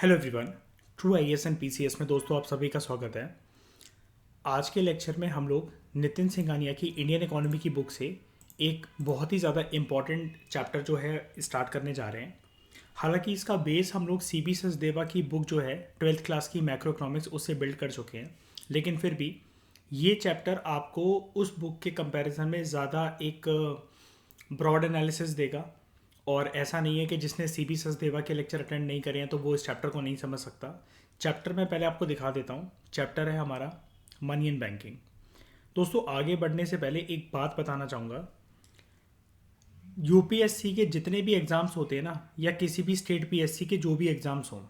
Hello everyone. True IAS and PCS में दोस्तों आप सभी का स्वागत है। आज के लेक्चर में हम लोग नितिन सिंघानिया की इंडियन इकोनॉमी की बुक से एक बहुत ही ज़्यादा इम्पॉर्टेंट चैप्टर जो है स्टार्ट करने जा रहे हैं। हालांकि इसका बेस हम लोग सीबी सचदेवा की बुक जो है 12th क्लास की मैक्रो इकोनॉमिक्स उससे बिल्ड कर चुके हैं, लेकिन फिर भी ये चैप्टर आपको उस बुक के कंपैरिजन में ज़्यादा एक ब्रॉड एनालिसिस देगा। और ऐसा नहीं है कि जिसने सीबी सचदेवा के लेक्चर अटेंड नहीं करे हैं तो वो इस चैप्टर को नहीं समझ सकता। चैप्टर मैं पहले आपको दिखा देता हूँ। चैप्टर है हमारा मनी एंड बैंकिंग। दोस्तों आगे बढ़ने से पहले एक बात बताना चाहूँगा। यूपीएससी के जितने भी एग्ज़ाम्स होते हैं ना, या किसी भी स्टेट पीएससी के जो भी एग्ज़ाम्स हों,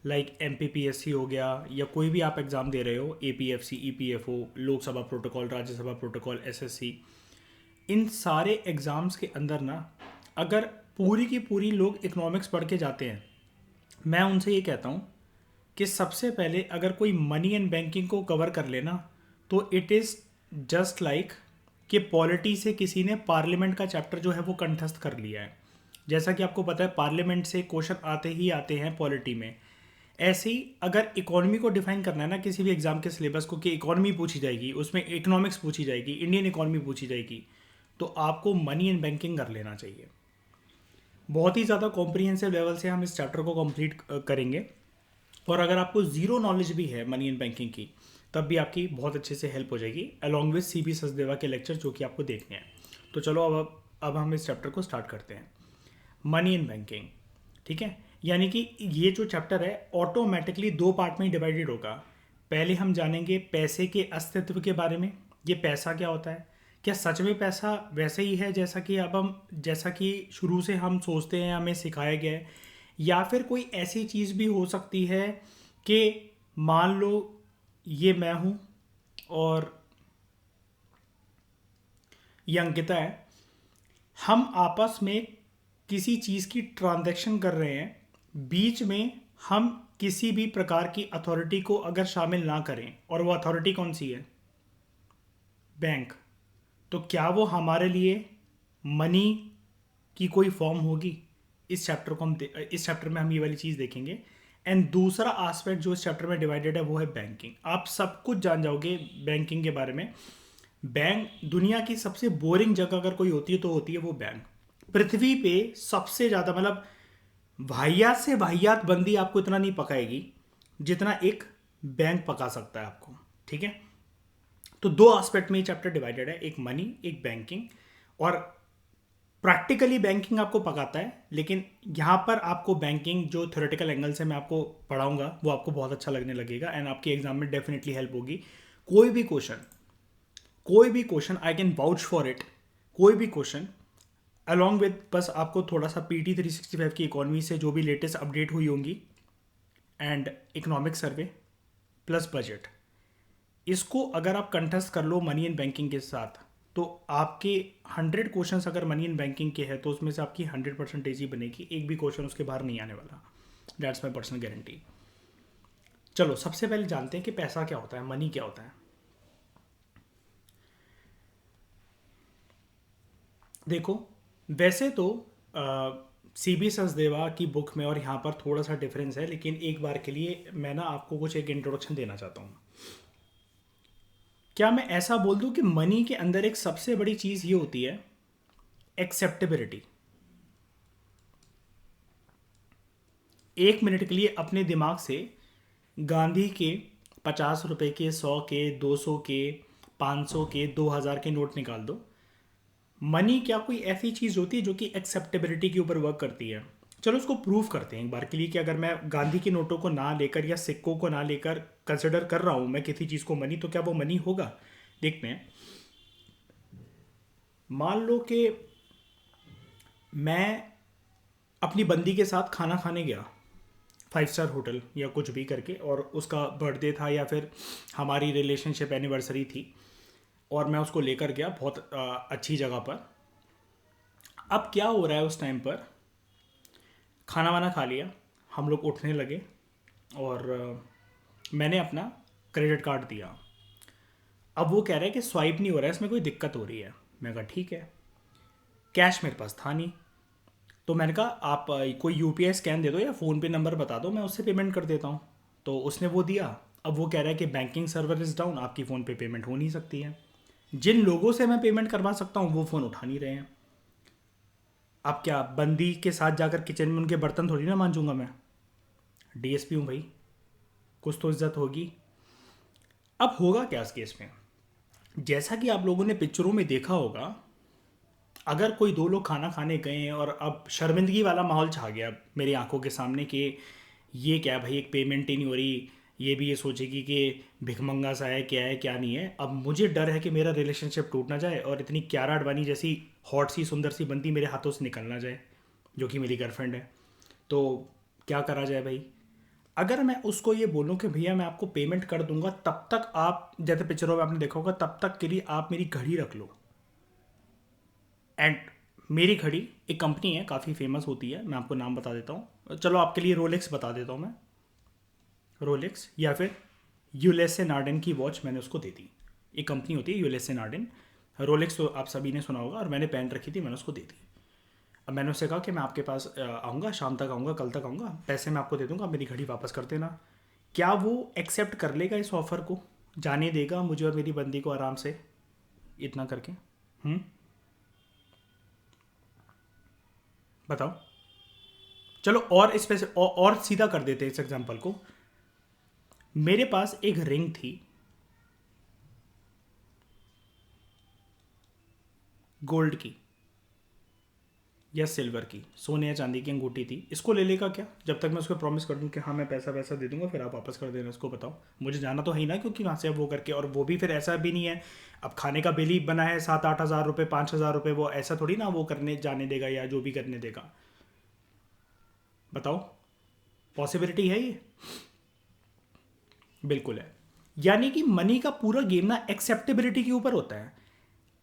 लाइक एमपीपीएससी हो गया या कोई भी आप एग्ज़ाम दे रहे हो, APFC, EPFO, Lok Sabha protocol, Rajya Sabha protocol, SSC, इन सारे एग्ज़ाम्स के अंदर ना अगर पूरी की पूरी लोग इकोनॉमिक्स पढ़ के जाते हैं, मैं उनसे ये कहता हूँ कि सबसे पहले अगर कोई मनी एंड बैंकिंग को कवर कर लेना तो इट इज़ जस्ट लाइक कि पॉलिटी से किसी ने पार्लियामेंट का चैप्टर जो है वो कंठस्थ कर लिया है। जैसा कि आपको पता है पार्लियामेंट से क्वेश्चन आते ही आते हैं पॉलिटी में। ऐसे ही अगर इकोनॉमी को डिफाइन करना है ना किसी भी एग्जाम के सिलेबस को, कि इकोनॉमी पूछी जाएगी, उसमें इकोनॉमिक्स पूछी जाएगी, इंडियन इकोनॉमी पूछी जाएगी, तो आपको मनी एंड बैंकिंग कर लेना चाहिए। बहुत ही ज़्यादा कॉम्प्रिहेंसिव लेवल से हम इस चैप्टर को कंप्लीट करेंगे। और अगर आपको ज़ीरो नॉलेज भी है मनी एंड बैंकिंग की, तब भी आपकी बहुत अच्छे से हेल्प हो जाएगी अलॉन्ग विद सीबी सचदेवा के लेक्चर जो कि आपको देखने हैं। तो चलो अब हम इस चैप्टर को स्टार्ट करते हैं। मनी एंड बैंकिंग, ठीक है। यानी कि ये जो चैप्टर है ऑटोमेटिकली दो पार्ट में डिवाइडेड होगा। पहले हम जानेंगे पैसे के अस्तित्व के बारे में। ये पैसा क्या होता है, क्या सच में पैसा वैसे ही है जैसा कि शुरू से हम सोचते हैं, हमें सिखाया गया है, या फिर कोई ऐसी चीज़ भी हो सकती है कि मान लो ये मैं हूँ और ये अंकिता है, हम आपस में किसी चीज़ की ट्रांजैक्शन कर रहे हैं, बीच में हम किसी भी प्रकार की अथॉरिटी को अगर शामिल ना करें, और वो अथॉरिटी कौन सी है? बैंक। तो क्या वो हमारे लिए मनी की कोई फॉर्म होगी? इस चैप्टर में हम ये वाली चीज़ देखेंगे। एंड दूसरा एस्पेक्ट जो इस चैप्टर में डिवाइडेड है वो है बैंकिंग। आप सब कुछ जान जाओगे बैंकिंग के बारे में। बैंक दुनिया की सबसे बोरिंग जगह अगर कोई होती है तो होती है वो बैंक। पृथ्वी पे सबसे ज़्यादा मतलब वाहियात से वाहियात बंदी आपको इतना नहीं पकाएगी जितना एक बैंक पका सकता है आपको, ठीक है। तो दो एस्पेक्ट में ये चैप्टर डिवाइडेड है, एक मनी, एक बैंकिंग। और प्रैक्टिकली बैंकिंग आपको पकाता है, लेकिन यहाँ पर आपको बैंकिंग जो थ्योरेटिकल एंगल से मैं आपको पढ़ाऊंगा वो आपको बहुत अच्छा लगने लगेगा एंड आपके एग्जाम में डेफिनेटली हेल्प होगी। कोई भी क्वेश्चन कोई भी question I can vouch for it, कोई भी क्वेश्चन अलॉन्ग विद बस आपको थोड़ा सा पीटी 365 की इकोनॉमी से जो भी लेटेस्ट अपडेट हुई होंगी and economic survey plus budget, इसको अगर आप कंठस्थ कर लो मनी एंड बैंकिंग के साथ, तो आपके 100 क्वेश्चंस अगर मनी एंड बैंकिंग के हैं तो उसमें से आपकी 100% ही बनेगी, एक भी क्वेश्चन उसके बाहर नहीं आने वाला। That's my personal guarantee. चलो सबसे पहले जानते हैं कि पैसा क्या होता है, मनी क्या होता है। देखो वैसे तो सीबी सचदेवा की बुक में और यहाँ पर थोड़ा सा डिफरेंस है, लेकिन एक बार के लिए मैं ना आपको कुछ एक इंट्रोडक्शन देना चाहता हूँ। क्या मैं ऐसा बोल दूं कि मनी के अंदर एक सबसे बड़ी चीज़ ये होती है एक्सेप्टेबिलिटी। एक मिनट के लिए अपने दिमाग से गांधी के 50 रुपए के, 100 के, 200 के, 500 के, 2000 के नोट निकाल दो। मनी क्या कोई ऐसी चीज़ होती है जो कि एक्सेप्टेबिलिटी के ऊपर वर्क करती है? चलो उसको प्रूव करते हैं एक बार के लिए कि अगर मैं गांधी के नोटों को ना लेकर या सिक्कों को ना लेकर कंसिडर कर रहा हूं मैं किसी चीज़ को मनी, तो क्या वो मनी होगा? देखते हैं। मान लो कि मैं अपनी बंदी के साथ खाना खाने गया 5 स्टार होटल या कुछ भी करके, और उसका बर्थडे था या फिर हमारी रिलेशनशिप एनिवर्सरी थी, और मैं उसको लेकर गया बहुत अच्छी जगह पर। अब क्या हो रहा है, उस टाइम पर खाना वाना खा लिया, हम लोग उठने लगे और मैंने अपना क्रेडिट कार्ड दिया। अब वो कह रहा है कि स्वाइप नहीं हो रहा है, इसमें कोई दिक्कत हो रही है। मैं कहा ठीक है। कैश मेरे पास था नहीं, तो मैंने कहा आप कोई यूपीआई स्कैन दे दो या फ़ोन पे नंबर बता दो, मैं उससे पेमेंट कर देता हूँ। तो उसने वो दिया। अब वो कह रहा है कि बैंकिंग सर्वर इज़ डाउन, आपकी फ़ोन पे पेमेंट हो नहीं सकती है। जिन लोगों से मैं पेमेंट करवा सकता हूँ वो फ़ोन उठा नहीं रहे हैं। अब क्या बंदी के साथ जाकर किचन में उनके बर्तन थोड़ी ना मांजूंगा मैं? डीएसपी हूँ भाई, कुछ तो इज्जत होगी। अब होगा क्या इस केस में? जैसा कि आप लोगों ने पिक्चरों में देखा होगा, अगर कोई दो लोग खाना खाने गए हैं और अब शर्मिंदगी वाला माहौल छा गया मेरी आंखों के सामने कि ये क्या भाई, एक पेमेंट ही नहीं हो रही, ये भी ये सोचेगी कि भिखमंगा सा है क्या नहीं है। अब मुझे डर है कि मेरा रिलेशनशिप टूट ना जाए और इतनी क्यारा अडवाणी जैसी हॉट सी सुंदर सी बंदी मेरे हाथों से निकल ना जाए, जो कि मेरी गर्लफ्रेंड है। तो क्या करा जाए भाई? अगर मैं उसको ये बोलूँ कि भैया मैं आपको पेमेंट कर दूंगा, तब तक आप, जैसे पिक्चरों में आपने देखा होगा, तब तक के लिए आप मेरी घड़ी रख लो। एंड मेरी घड़ी, एक कंपनी है काफ़ी फेमस होती है, मैं आपको नाम बता देता हूँ, चलो आपके लिए रोलेक्स बता देता हूँ मैं। रोलेक्स या फिर यूलेस नार्डन की वॉच मैंने उसको दे दी। एक कंपनी होती है यूलेस नार्डन। रोलेक्स तो आप सभी ने सुना होगा, और मैंने पहन रखी थी, मैंने उसको दे दी। अब मैंने उससे कहा कि मैं आपके पास आऊँगा, शाम तक आऊँगा, कल तक आऊँगा, पैसे मैं आपको दे दूँगा, आप मेरी घड़ी वापस कर देना। क्या वो एक्सेप्ट कर लेगा इस ऑफ़र को? जाने देगा मुझे और मेरी बंदी को आराम से इतना करके? बताओ। चलो और इस पे से और सीधा कर देते हैं इस एग्जांपल को। मेरे पास एक रिंग थी गोल्ड की या सिल्वर की, सोने या चांदी की अंगूठी थी, इसको ले लेगा क्या? जब तक मैं उसको प्रॉमिस कर दूं कि हाँ मैं पैसा वैसा दे दूंगा, फिर आप वापस कर देना इसको। बताओ, मुझे जाना तो है ही ना, क्योंकि वहाँ से अब वो करके, और वो भी फिर ऐसा भी नहीं है, अब खाने का बिल ही बना है 7-8 हज़ार रुपये, 5 हज़ार रुपये, वो ऐसा थोड़ी ना वो करने जाने देगा या जो भी करने देगा। बताओ, पॉसिबिलिटी है ये? बिल्कुल है। यानी कि मनी का पूरा गेम ना एक्सेप्टेबिलिटी के ऊपर होता है।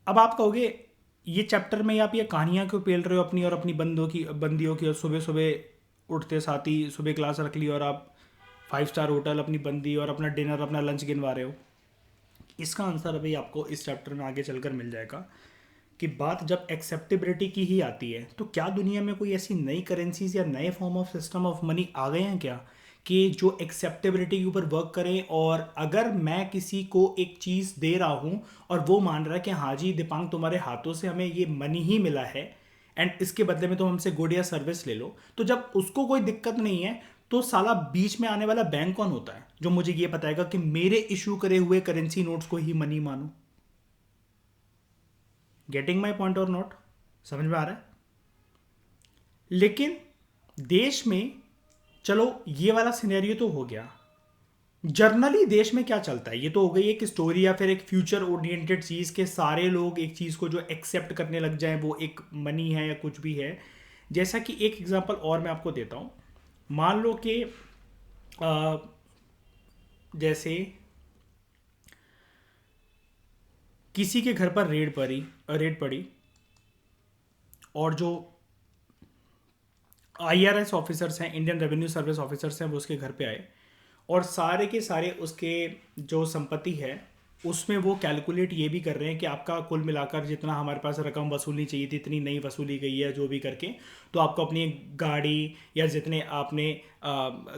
अब आप कहोगे ये चैप्टर में आप ये कहानियाँ क्यों पेल रहे हो अपनी और अपनी बंदियों की, और सुबह सुबह उठते साथ ही सुबह क्लास रख ली और आप 5 स्टार होटल, अपनी बंदी और अपना डिनर, अपना लंच गिनवा रहे हो? इसका आंसर अभी आपको इस चैप्टर में आगे चलकर मिल जाएगा कि बात जब एक्सेप्टेबिलिटी की ही आती है, तो क्या दुनिया में कोई ऐसी नई करेंसीज या नए form of system of money आ गए हैं क्या कि जो एक्सेप्टेबिलिटी के ऊपर वर्क करें? और अगर मैं किसी को एक चीज़ दे रहा हूँ और वो मान रहा है कि हाँ जी दीपांग, तुम्हारे हाथों से हमें ये मनी ही मिला है एंड इसके बदले में तुम हमसे गुड या सर्विस ले लो, तो जब उसको कोई दिक्कत नहीं है, तो साला बीच में आने वाला बैंक कौन होता है जो मुझे ये बताएगा कि मेरे इशू करे हुए करेंसी नोट्स को ही मनी मानो? गेटिंग माई पॉइंट और नॉट? समझ में आ रहा है? लेकिन देश में, चलो ये वाला सिनेरियो तो हो गया, जर्नली देश में क्या चलता है ये तो हो गई एक स्टोरी या फिर एक फ्यूचर ओरिएंटेड चीज़ के सारे लोग एक चीज़ को जो एक्सेप्ट करने लग जाएं वो एक मनी है या कुछ भी है। जैसा कि एक एग्जांपल और मैं आपको देता हूँ। मान लो कि अ, जैसे किसी के घर पर रेड पड़ी और जो आईआरएस ऑफिसर्स हैं, इंडियन रेवेन्यू सर्विस ऑफिसर्स हैं, वो उसके घर पे आए और सारे के सारे उसके जो संपत्ति है उसमें वो कैलकुलेट ये भी कर रहे हैं कि आपका कुल मिलाकर जितना हमारे पास रकम वसूलनी चाहिए थी इतनी नहीं वसूली गई है, जो भी करके, तो आपको अपनी गाड़ी या जितने आपने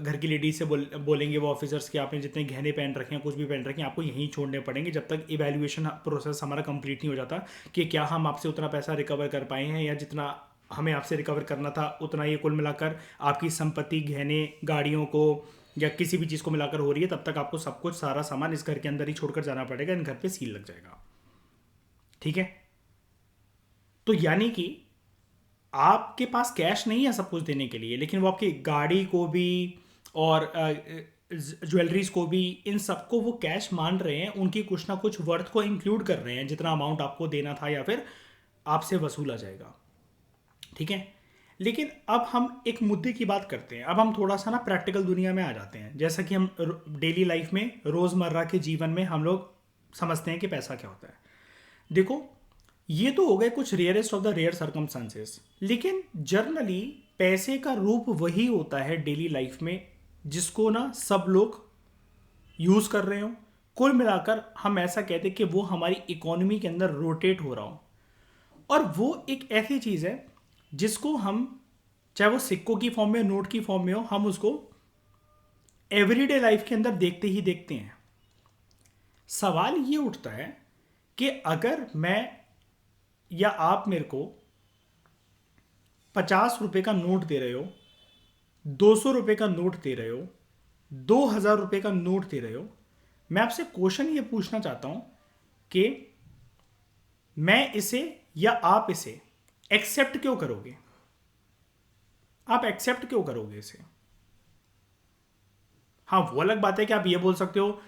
घर की लेडीज से बोलेंगे वो ऑफिसर्स के, आपने जितने गहने पहन रखे हैं, कुछ भी पहन रखे हैं, आपको यहीं छोड़ने पड़ेंगे जब तक इवैल्यूएशन प्रोसेस हमारा कंप्लीट नहीं हो जाता कि क्या हम आपसे उतना पैसा रिकवर कर पाए हैं या जितना हमें आपसे रिकवर करना था उतना ये कुल मिलाकर आपकी संपत्ति, गहने, गाड़ियों को या किसी भी चीज़ को मिलाकर हो रही है। तब तक आपको सब कुछ, सारा सामान इस घर के अंदर ही छोड़कर जाना पड़ेगा, इन घर पे सील लग जाएगा। ठीक है? तो यानी कि आपके पास कैश नहीं है सब कुछ देने के लिए, लेकिन वो आपकी गाड़ी को भी और ज्वेलरीज को भी, इन सबको वो कैश मान रहे हैं, उनकी कुछ ना कुछ वर्थ को इंक्लूड कर रहे हैं जितना अमाउंट आपको देना था या फिर आपसे वसूला जाएगा। ठीक है? लेकिन अब हम एक मुद्दे की बात करते हैं। अब हम थोड़ा सा ना प्रैक्टिकल दुनिया में आ जाते हैं, जैसा कि हम डेली लाइफ में, रोज़मर्रा के जीवन में हम लोग समझते हैं कि पैसा क्या होता है। देखो, ये तो हो गए कुछ rarest of the rare circumstances, लेकिन जर्नली पैसे का रूप वही होता है डेली लाइफ में जिसको ना सब लोग यूज़ कर रहे हो। कुल मिलाकर हम ऐसा कहते हैं कि वो हमारी इकोनॉमी के अंदर रोटेट हो रहा हो, और वो एक ऐसी चीज़ है जिसको हम चाहे वो सिक्कों की फॉर्म में हो, नोट की फॉर्म में हो, हम उसको एवरीडे लाइफ के अंदर देखते ही देखते हैं। सवाल ये उठता है कि अगर मैं या आप मेरे को 50 रुपए का नोट दे रहे हो, 200 रुपए का नोट दे रहे हो, 2000 रुपए का नोट दे रहे हो, मैं आपसे क्वेश्चन ये पूछना चाहता हूं कि मैं इसे या आप इसे एक्सेप्ट क्यों करोगे? आप एक्सेप्ट क्यों करोगे इसे? हाँ, वो अलग बात है कि आप ये बोल सकते हो,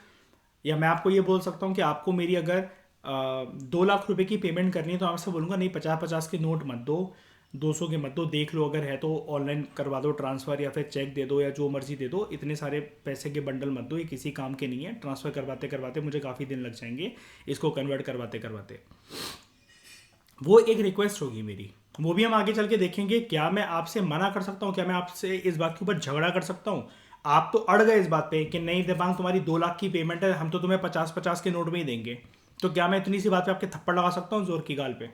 या मैं आपको ये बोल सकता हूँ कि आपको मेरी अगर 2 लाख रुपए की पेमेंट करनी है तो आपसे बोलूँगा नहीं, 50-50 के नोट मत दो, 200 के मत दो, देख लो अगर है तो ऑनलाइन करवा दो ट्रांसफ़र, या फिर चेक दे दो, या जो मर्जी दे दो, इतने सारे पैसे के बंडल मत दो, ये किसी काम के नहीं है। ट्रांसफ़र करवाते करवाते मुझे काफ़ी दिन लग जाएंगे, इसको कन्वर्ट करवाते करवाते। वो एक रिक्वेस्ट होगी मेरी, वो भी हम आगे चल के देखेंगे। क्या मैं आपसे मना कर सकता हूँ? क्या मैं आपसे इस बात के ऊपर झगड़ा कर सकता हूँ? आप तो अड़ गए इस बात पे कि नहीं दिबांग, तुम्हारी 2 लाख की पेमेंट है, हम तो तुम्हें 50-50 के नोट में ही देंगे। तो क्या मैं इतनी सी बात पे आपके थप्पड़ लगा सकता हूँ जोर की गाल पे?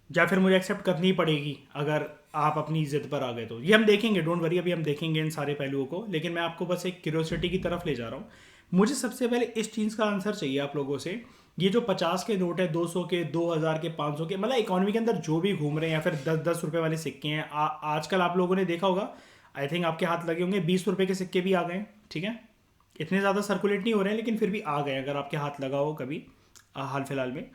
या फिर मुझे एक्सेप्ट करनी ही पड़ेगी अगर आप अपनी जिद पर आ गए तो? ये हम देखेंगे, डोंट वरी, अभी हम देखेंगे इन सारे पहलुओं को। लेकिन मैं आपको बस एक क्यूरियोसिटी की तरफ ले जा रहा हूँ। मुझे सबसे पहले इस चीज़ का आंसर चाहिए आप लोगों से। ये जो 50 के नोट है, 200 के, 2000 के, 500 के, मतलब इकोनॉमी के अंदर जो भी घूम रहे हैं, या फिर 10-10 रुपए वाले सिक्के हैं, आजकल आप लोगों ने देखा होगा, आई थिंक आपके हाथ लगे होंगे, 20 रुपए के सिक्के भी आ गए हैं। ठीक है, इतने ज़्यादा सर्कुलेट नहीं हो रहे हैं, लेकिन फिर भी आ गए अगर आपके हाथ लगा हो कभी हाल फिलहाल में।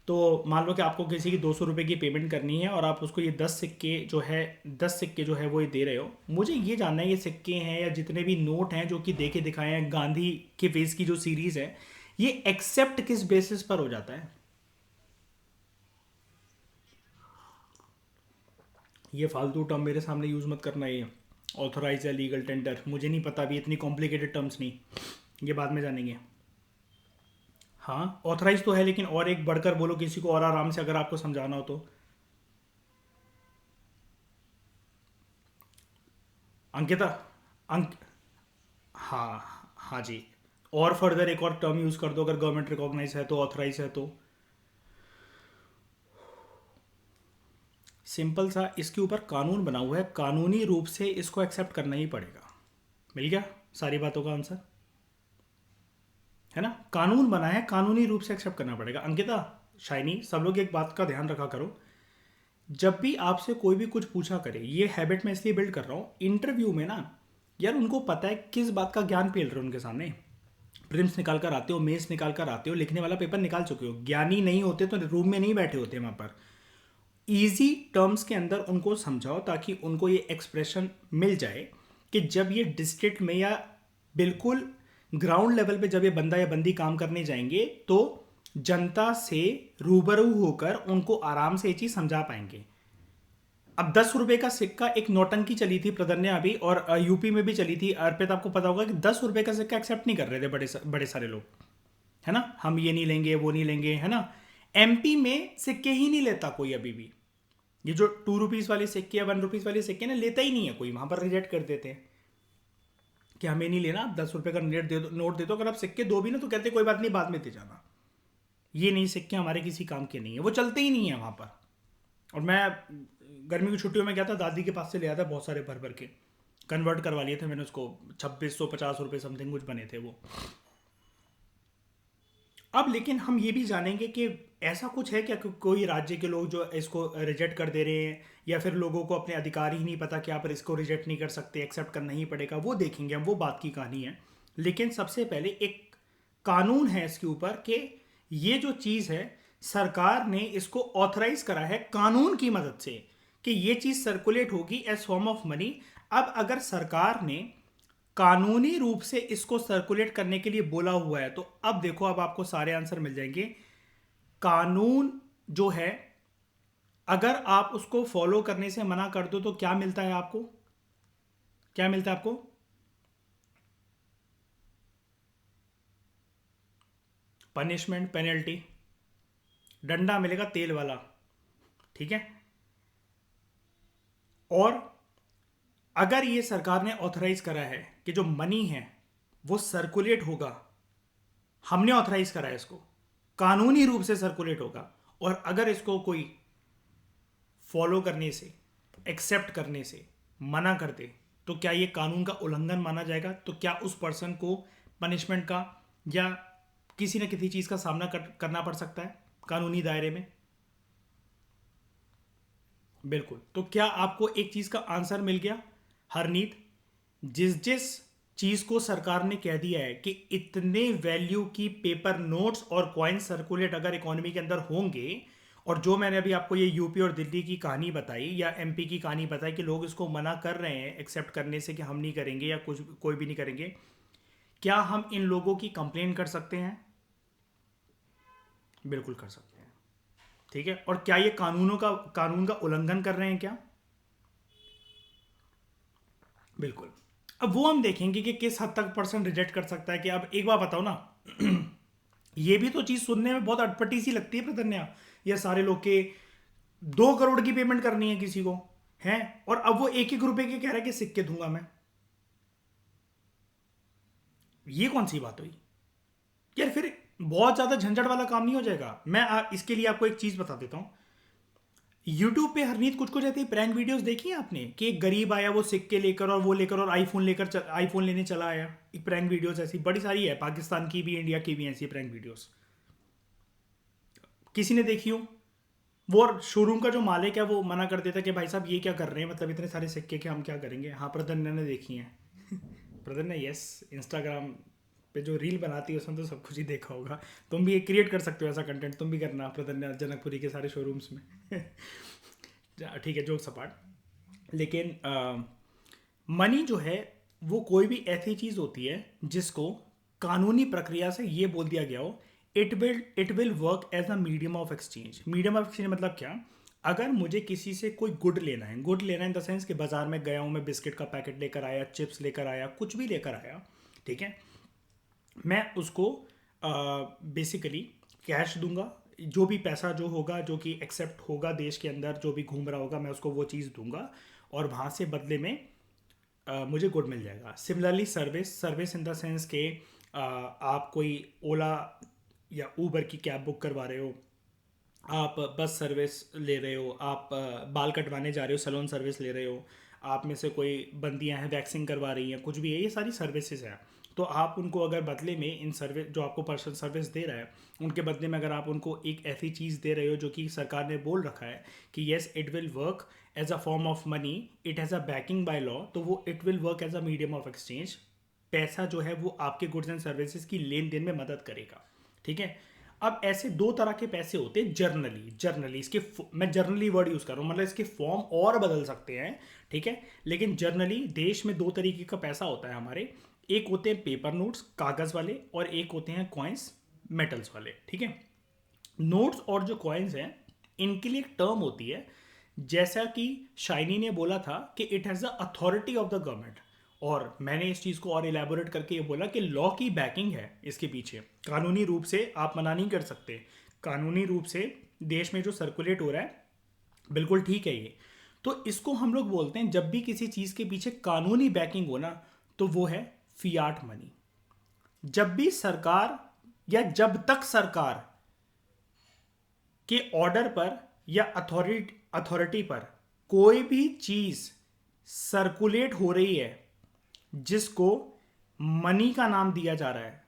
तो मान लो कि आपको किसी की 200 रुपये की पेमेंट करनी है और आप उसको ये 10 सिक्के जो है वो ये दे रहे हो। मुझे ये जानना है, ये सिक्के हैं या जितने भी नोट हैं जो कि देखे दिखाए हैं, गांधी के फेस की जो सीरीज है, ये एक्सेप्ट किस बेसिस पर हो जाता है? ये फालतू टर्म मेरे सामने यूज मत करना। ये ऑथोराइज या लीगल टेंडर मुझे नहीं पता, अभी इतनी कॉम्प्लिकेटेड टर्म्स नहीं, ये बाद में जानेंगे। हाँ, ऑथराइज तो है, लेकिन और एक बढ़कर बोलो किसी को और आराम से अगर आपको समझाना हो तो। अंकिता, अंक हाँ हाँ जी। और फर्दर एक और टर्म यूज कर दो, अगर गवर्नमेंट रिकॉग्नाइज है तो, ऑथराइज है तो। सिंपल सा इसके ऊपर कानून बना हुआ है, कानूनी रूप से इसको एक्सेप्ट करना ही पड़ेगा। मिल गया सारी बातों का आंसर, है ना? कानून बना है, कानूनी रूप से एक्सेप्ट करना पड़ेगा। अंकिता, शाइनी, सब लोग एक बात का ध्यान रखा करो, जब भी आपसे कोई भी कुछ पूछा करे, ये हैबिट मैं इसलिए बिल्ड कर रहा हूँ इंटरव्यू में ना, यार उनको पता है किस बात का ज्ञान पेल रहे हो उनके सामने। प्रिम्स निकाल कर आते हो, मेंस निकाल कर आते हो, लिखने वाला पेपर निकाल चुके हो, ज्ञानी नहीं होते तो रूम में नहीं बैठे होते वहाँ पर। ईजी टर्म्स के अंदर उनको समझाओ ताकि उनको ये एक्सप्रेशन मिल जाए कि जब ये डिस्ट्रिक्ट में या बिल्कुल ग्राउंड लेवल पे जब ये बंदा या बंदी काम करने जाएंगे तो जनता से रूबरू होकर उनको आराम से ये चीज़ समझा पाएंगे। अब 10 रुपए का सिक्का, एक नौटंकी चली थी प्रदन्या अभी, और यूपी में भी चली थी। अर्पित, आपको पता होगा कि 10 रुपए का सिक्का एक्सेप्ट नहीं कर रहे थे बड़े सारे लोग, है ना? हम ये नहीं लेंगे, वो नहीं लेंगे, है ना? एमपी में सिक्के ही नहीं लेता कोई अभी भी। ये जो 2 रुपीज़ वाले सिक्के या 1 रुपीज़ वाले सिक्के ना, लेता ही नहीं है कोई, वहां पर रिजेक्ट कर देते हैं कि हमें नहीं लेना, आप 10 रुपए का नोट दे दो। अगर आप सिक्के दो भी ना तो कहते कोई बात नहीं, बाद में दे जाना, ये नहीं, सिक्के हमारे किसी काम के नहीं है, वो चलते ही नहीं है वहां पर। और मैं गर्मी की छुट्टियों में गया था, दादी के पास से ले आया था बहुत सारे भर भर के, कन्वर्ट करवा लिए थे मैंने उसको, 2650 रुपये समथिंग कुछ बने थे वो। अब लेकिन हम ये भी जानेंगे कि ऐसा कुछ है क्या कि कोई राज्य के लोग जो इसको रिजेक्ट कर दे रहे हैं, या फिर लोगों को अपने अधिकार ही नहीं पता कि आप इसको रिजेक्ट नहीं कर सकते, एक्सेप्ट करना ही पड़ेगा, वो देखेंगे हम, वो बात की कहानी है। लेकिन सबसे पहले एक कानून है इसके ऊपर कि ये जो चीज़ है, सरकार ने इसको ऑथराइज करा है कानून की मदद से कि ये चीज़ सर्कुलेट होगी एज फॉर्म ऑफ मनी। अब अगर सरकार ने कानूनी रूप से इसको सर्कुलेट करने के लिए बोला हुआ है तो अब देखो, अब आपको सारे आंसर मिल जाएंगे। कानून जो है, अगर आप उसको फॉलो करने से मना कर दो तो क्या मिलता है आपको? क्या मिलता है आपको? पनिशमेंट, पेनल्टी, डंडा मिलेगा तेल वाला। ठीक है, और अगर ये सरकार ने ऑथराइज करा है कि जो मनी है वो सर्कुलेट होगा, हमने ऑथराइज करा है इसको, कानूनी रूप से सर्कुलेट होगा, और अगर इसको कोई फॉलो करने से, एक्सेप्ट करने से मना कर दे, तो क्या ये कानून का उल्लंघन माना जाएगा? तो क्या उस पर्सन को पनिशमेंट का या किसी न किसी चीज़ का सामना करना पड़ सकता है कानूनी दायरे में? बिल्कुल। तो क्या आपको एक चीज़ का आंसर मिल गया हरनीत? जिस जिस चीज़ को सरकार ने कह दिया है कि इतने वैल्यू की पेपर नोट्स और कॉइन सर्कुलेट अगर इकोनॉमी के अंदर होंगे, और जो मैंने अभी आपको ये यूपी और दिल्ली की कहानी बताई या एमपी की कहानी बताई कि लोग इसको मना कर रहे हैं एक्सेप्ट करने से कि हम नहीं करेंगे या कुछ कोई भी नहीं करेंगे, क्या हम इन लोगों की कंप्लेन कर सकते हैं? बिल्कुल कर सकते हैं। ठीक है। और क्या ये कानून का उल्लंघन कर रहे हैं क्या? बिल्कुल। अब वो हम देखेंगे कि किस हद तक पर्सन रिजेक्ट कर सकता है। कि अब एक बार बताओ ना, ये भी तो चीज सुनने में बहुत अटपटी सी लगती है प्रतन्या। ये सारे लोग के 2 करोड़ की पेमेंट करनी है किसी को, है, और अब वो एक एक रुपए के कह रहा है कि सिक्के दूंगा मैं। ये कौन सी बात हुई यार? फिर बहुत ज्यादा झंझट वाला काम नहीं हो जाएगा? मैं इसके लिए आपको एक चीज बता देता हूं। यूट्यूब पे हरनीत कुछ कुछ ऐसी प्रैंक वीडियोस देखी हैं आपने कि एक गरीब आया वो सिक्के लेकर और वो लेकर और आईफोन लेने चला आया? एक प्रैंक वीडियोस ऐसी बड़ी सारी है, पाकिस्तान की भी इंडिया की भी ऐसी प्रैंक वीडियोस। किसी ने देखी हो? वो शोरूम का जो मालिक है वो मना कर देता कि भाई साहब ये क्या कर रहे हैं, मतलब इतने सारे सिक्के के हम क्या करेंगे? हाँ, प्रदन्या ने देखी हैं। प्रदन्या, यस, इंस्टाग्राम पे जो रील बनाती है उसमें तो सब कुछ ही देखा होगा। तुम भी क्रिएट कर सकते हो ऐसा कंटेंट, तुम भी करना प्रदन्या, जनकपुरी के सारे शोरूम्स में। ठीक है, जोक सपाट। लेकिन मनी जो है वो कोई भी ऐसी चीज़ होती है जिसको कानूनी प्रक्रिया से ये बोल दिया गया हो, it will work as a medium of exchange. Medium of exchange मतलब क्या? अगर मुझे किसी से कोई गुड लेना है, गुड लेना इन द सेंस कि बाजार में गया हूँ, मैं बिस्किट का पैकेट लेकर आया, चिप्स लेकर आया, कुछ भी लेकर आया, ठीक है, मैं उसको बेसिकली कैश दूंगा। जो भी पैसा जो होगा, जो कि एक्सेप्ट होगा देश के अंदर, जो भी घूम रहा होगा, मैं उसको वो चीज़ दूंगा और वहाँ से बदले में मुझे गुड मिल जाएगा। Similarly service, service in the sense के आप कोई ओला या ऊबर की कैब बुक करवा रहे हो, आप बस सर्विस ले रहे हो, आप बाल कटवाने जा रहे हो, सैलून सर्विस ले रहे हो, आप में से कोई बंदियां हैं वैक्सिंग करवा रही हैं, कुछ भी है, ये सारी सर्विसेज हैं। तो आप उनको अगर बदले में इन सर्विस, जो आपको पर्सन सर्विस दे रहा है, उनके बदले में अगर आप उनको एक ऐसी चीज़ दे रहे हो जो कि सरकार ने बोल रखा है कि yes it will work as a form of money, it has a backing by law, तो वो it will work as a medium of exchange. पैसा जो है वो आपके गुड्स एंड सर्विसेज की लेन देन में मदद करेगा। ठीक है। अब ऐसे 2 तरह के पैसे होते हैं जर्नली, इसके मैं जर्नली वर्ड यूज कर रहा हूँ, मतलब इसके फॉर्म और बदल सकते हैं, ठीक है, लेकिन जर्नली देश में 2 तरीके का पैसा होता है हमारे। एक होते हैं पेपर नोट्स, कागज वाले, और एक होते हैं कॉइन्स, मेटल्स वाले। ठीक है। नोट्स और जो कॉइन्स हैं, इनके लिए एक टर्म होती है, जैसा कि शाइनी ने बोला था कि it has the authority of the government, और मैंने इस चीज़ को और इलेबोरेट करके ये बोला कि लॉ की बैकिंग है इसके पीछे। कानूनी रूप से आप मना नहीं कर सकते, कानूनी रूप से देश में जो सर्कुलेट हो रहा है बिल्कुल ठीक है ये। तो इसको हम लोग बोलते हैं, जब भी किसी चीज़ के पीछे कानूनी बैकिंग हो ना, तो वो है फियाट मनी। जब भी सरकार, या जब तक सरकार के ऑर्डर पर या अथॉरिटी पर कोई भी चीज सर्कुलेट हो रही है जिसको मनी का नाम दिया जा रहा है,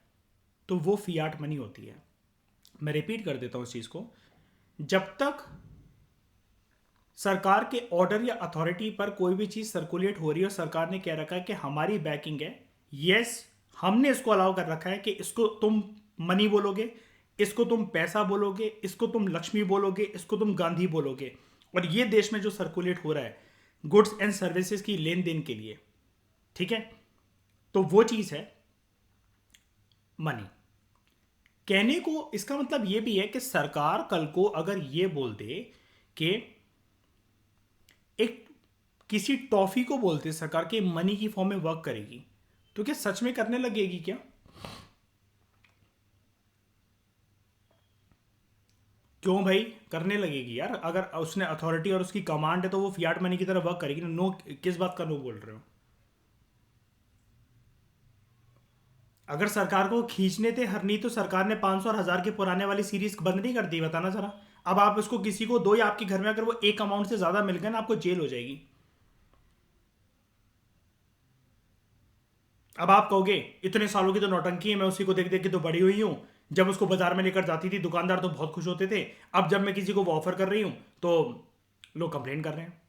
तो वो फियाट मनी होती है। मैं रिपीट कर देता हूं इस चीज को। जब तक सरकार के ऑर्डर या अथॉरिटी पर कोई भी चीज सर्कुलेट हो रही है और सरकार ने कह रखा है कि हमारी बैकिंग है, यस, हमने इसको अलाउ कर रखा है कि इसको तुम मनी बोलोगे, इसको तुम पैसा बोलोगे, इसको तुम लक्ष्मी बोलोगे, इसको तुम गांधी बोलोगे, और ये देश में जो सर्कुलेट हो रहा है गुड्स एंड सर्विसेज की लेन देन के लिए, ठीक है, तो वो चीज है मनी। कहने को इसका मतलब ये भी है कि सरकार कल को अगर ये बोल दे कि एक किसी टॉफी को बोलते सरकार के मनी की फॉर्म में वर्क करेगी, तो क्या सच में करने लगेगी क्या? क्यों भाई, करने लगेगी यार। अगर उसने अथॉरिटी और उसकी कमांड है तो वो फियाट मनी की तरह वर्क करेगी ना। नो, किस बात का नो बोल रहे हो? अगर सरकार को खींचने थे हरनी, तो सरकार ने 500 और 1000 के पुराने वाली सीरीज बंद नहीं कर दी? बताना जरा। अब आप इसको किसी को दो या आपके घर में अगर वो एक अमाउंट से ज्यादा मिल गया ना, आपको जेल हो जाएगी। अब आप कहोगे इतने सालों की तो नौटंकी है, मैं उसी को देख देख के तो बड़ी हुई हूं, जब उसको बाजार में लेकर जाती थी दुकानदार तो बहुत खुश होते थे, अब जब मैं किसी को वो ऑफर कर रही हूं तो लोग कंप्लेन कर रहे हैं,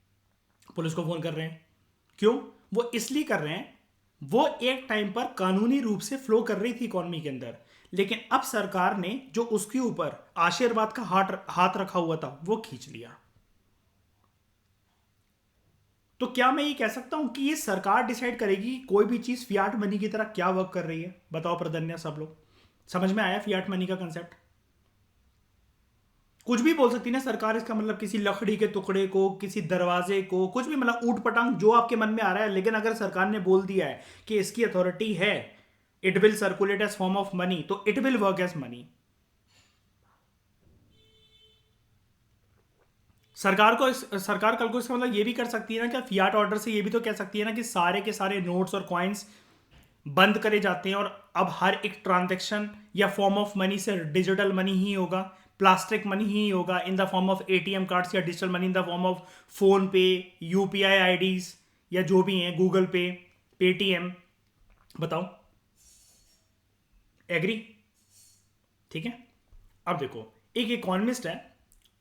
पुलिस को फोन कर रहे हैं। क्यों? वो इसलिए कर रहे हैं, वो एक टाइम पर कानूनी रूप से फ्लो कर रही थी इकोनॉमी के अंदर, लेकिन अब सरकार ने जो उसके ऊपर आशीर्वाद का हाथ हाथ रखा हुआ था वो खींच लिया। तो क्या मैं ये कह सकता हूं कि ये सरकार डिसाइड करेगी कि कोई भी चीज फियाट मनी की तरह क्या वर्क कर रही है? बताओ प्रदन्या, सब लोग समझ में आया फियाट मनी का कंसेप्ट? कुछ भी बोल सकती है ना सरकार, इसका मतलब किसी लकड़ी के टुकड़े को, किसी दरवाजे को, कुछ भी, मतलब ऊट पटांग जो आपके मन में आ रहा है, लेकिन अगर सरकार ने बोल दिया है कि इसकी अथॉरिटी है, it will circulate as form of money, तो it will work as money. सरकार कल को इसका मतलब ये भी कर सकती है ना, क्या फियाट ऑर्डर से ये भी तो कह सकती है ना कि सारे के सारे नोट्स और कॉइन्स बंद करे जाते हैं और अब हर एक ट्रांजैक्शन या फॉर्म ऑफ मनी से डिजिटल मनी ही होगा, प्लास्टिक मनी ही होगा in the form of ATM cards, या digital money in the form of PhonePe, UPI IDs, या जो भी हैं, गूगल पे, पेटीएम। बताओ, एग्री? ठीक है। अब देखो, एक इकोनॉमिस्ट है,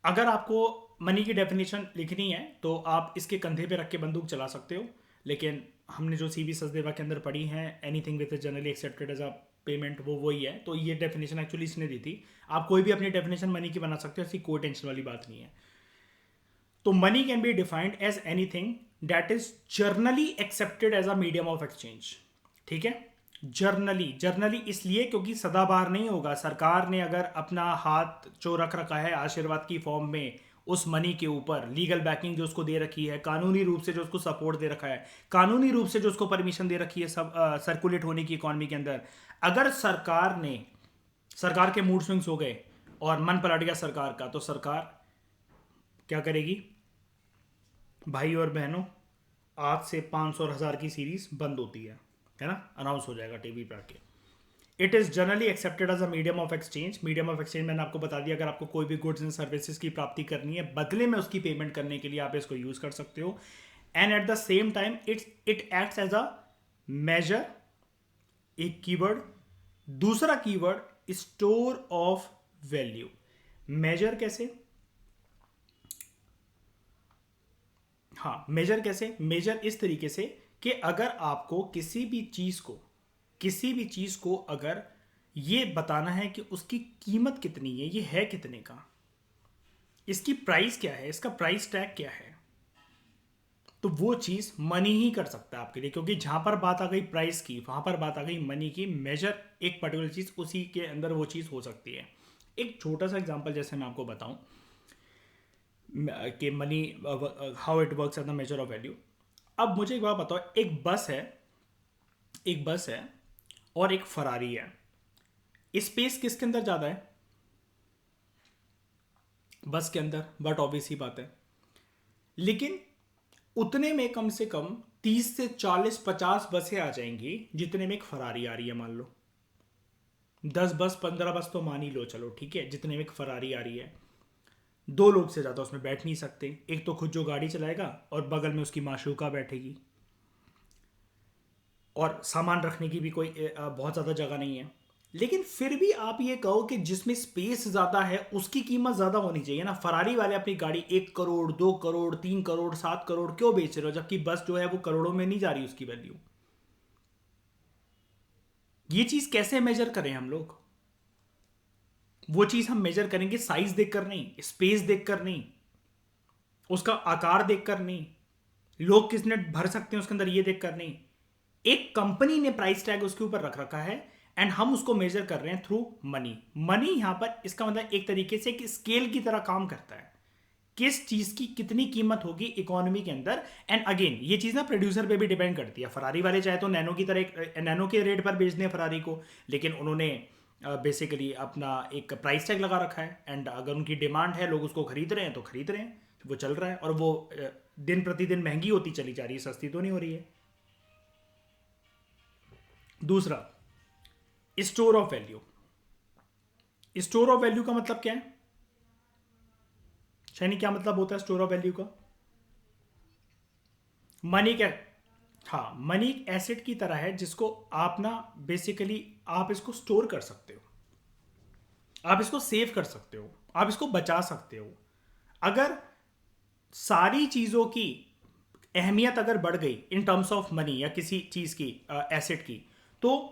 अगर आपको मनी की डेफिनेशन लिखनी है तो आप इसके कंधे पे रख के बंदूक चला सकते हो, लेकिन हमने जो सीवी सचदेवा के अंदर पढ़ी है, anything which is generally accepted as a payment, वो वही है। तो ये डेफिनेशन एक्चुअली इसने दी थी। आप कोई भी अपनी डेफिनेशन मनी की बना सकते हो, ऐसी कोई टेंशन वाली बात नहीं है। तो money can be defined as anything that is generally accepted as a medium of exchange. ठीक है? जर्नली, जर्नली इसलिए क्योंकि सदाबहार नहीं होगा। सरकार ने अगर अपना हाथ जो रख रखा है आशीर्वाद की फॉर्म में उस मनी के ऊपर, लीगल बैकिंग जो उसको दे रखी है, कानूनी रूप से जो उसको सपोर्ट दे रखा है, कानूनी रूप से जो उसको परमिशन दे रखी है सब सर्कुलेट होने की इकोनॉमी के अंदर, अगर सरकार के मूड स्विंग्स हो गए और मन पलट गया सरकार का, तो सरकार क्या करेगी? भाई और बहनों, आज से 500 और 1000 की सीरीज बंद होती है ना? अनाउंस हो जाएगा टीवी पे आके। It is generally accepted as a medium of exchange. Medium of exchange मैंने आपको बता दिया, अगर आपको कोई भी गुड्स एंड सर्विसेज की प्राप्ति करनी है, बदले में उसकी पेमेंट करने के लिए आप इसको यूज कर सकते हो। And at the same time it acts as a measure, एक कीवर्ड। दूसरा keyword store of value. Measure कैसे? हाँ, मेजर कैसे? मेजर इस तरीके से कि अगर आपको किसी भी चीज को अगर ये बताना है कि उसकी कीमत कितनी है, ये है कितने का, इसकी प्राइस क्या है, इसका प्राइस टैग क्या है, तो वो चीज मनी ही कर सकता है आपके लिए, क्योंकि जहां पर बात आ गई प्राइस की, वहां पर बात आ गई मनी की। मेजर एक पर्टिकुलर चीज, उसी के अंदर वो चीज हो सकती है। एक छोटा सा एग्जांपल जैसे मैं आपको बताऊं कि money, how it works as the measure of value. अब मुझे एक बात बताओ, एक बस है और एक फरारी है। स्पेस किसके अंदर ज़्यादा है? बस के अंदर, बट ऑब्वियस ही बात है। लेकिन उतने में कम से कम 30 से 40 50 बसें आ जाएंगी जितने में एक फरारी आ रही है। मान लो 10 बस 15 बस तो मान ही लो, चलो ठीक है, जितने में एक फरारी आ रही है। दो लोग से ज़्यादा उसमें बैठ नहीं सकते, एक तो खुद जो गाड़ी चलाएगा और बगल में उसकी माशूका बैठेगी, और सामान रखने की भी कोई बहुत ज़्यादा जगह नहीं है। लेकिन फिर भी आप ये कहो कि जिसमें स्पेस ज़्यादा है उसकी कीमत ज़्यादा होनी चाहिए ना। फरारी वाले अपनी गाड़ी 1 करोड़, 2 करोड़, 3 करोड़, 7 करोड़ क्यों बेच रहे हो, जबकि बस जो है वो करोड़ों में नहीं जा रही उसकी वैल्यू। ये चीज़ कैसे मेजर करें हम लोग? वो चीज़ हम मेजर करेंगे साइज देखकर नहीं, स्पेस देखकर नहीं, उसका आकार देखकर नहीं, लोग कितने भर सकते हैं उसके अंदर ये देखकर नहीं। एक कंपनी ने प्राइस टैग उसके ऊपर रख रखा है एंड हम उसको मेजर कर रहे हैं थ्रू मनी। मनी यहां पर इसका मतलब एक तरीके से कि स्केल की तरह काम करता है, किस चीज की कितनी कीमत होगी इकोनॉमी के अंदर। एंड अगेन ये चीज ना प्रोड्यूसर पे भी डिपेंड करती है। फरारी वाले चाहे तो नैनो की तरह नैनो के रेट पर बेच दें फरारी को, लेकिन उन्होंने बेसिकली अपना एक प्राइस टैग लगा रखा है, एंड अगर उनकी डिमांड है, लोग उसको खरीद रहे हैं तो खरीद रहे हैं, वो चल रहा है। और वो दिन प्रतिदिन महंगी होती चली जा रही है, सस्ती तो नहीं हो रही है। दूसरा, store of value. Store of value का मतलब क्या है? शाइनी, क्या मतलब होता है स्टोर ऑफ वैल्यू का? मनी क्या? हाँ, मनी एक एसेट की तरह है जिसको आप ना बेसिकली आप इसको स्टोर कर सकते हो, आप इसको सेव कर सकते हो, आप इसको बचा सकते हो। अगर सारी चीज़ों की अहमियत अगर बढ़ गई इन टर्म्स ऑफ मनी या किसी चीज़ की एसेट की, तो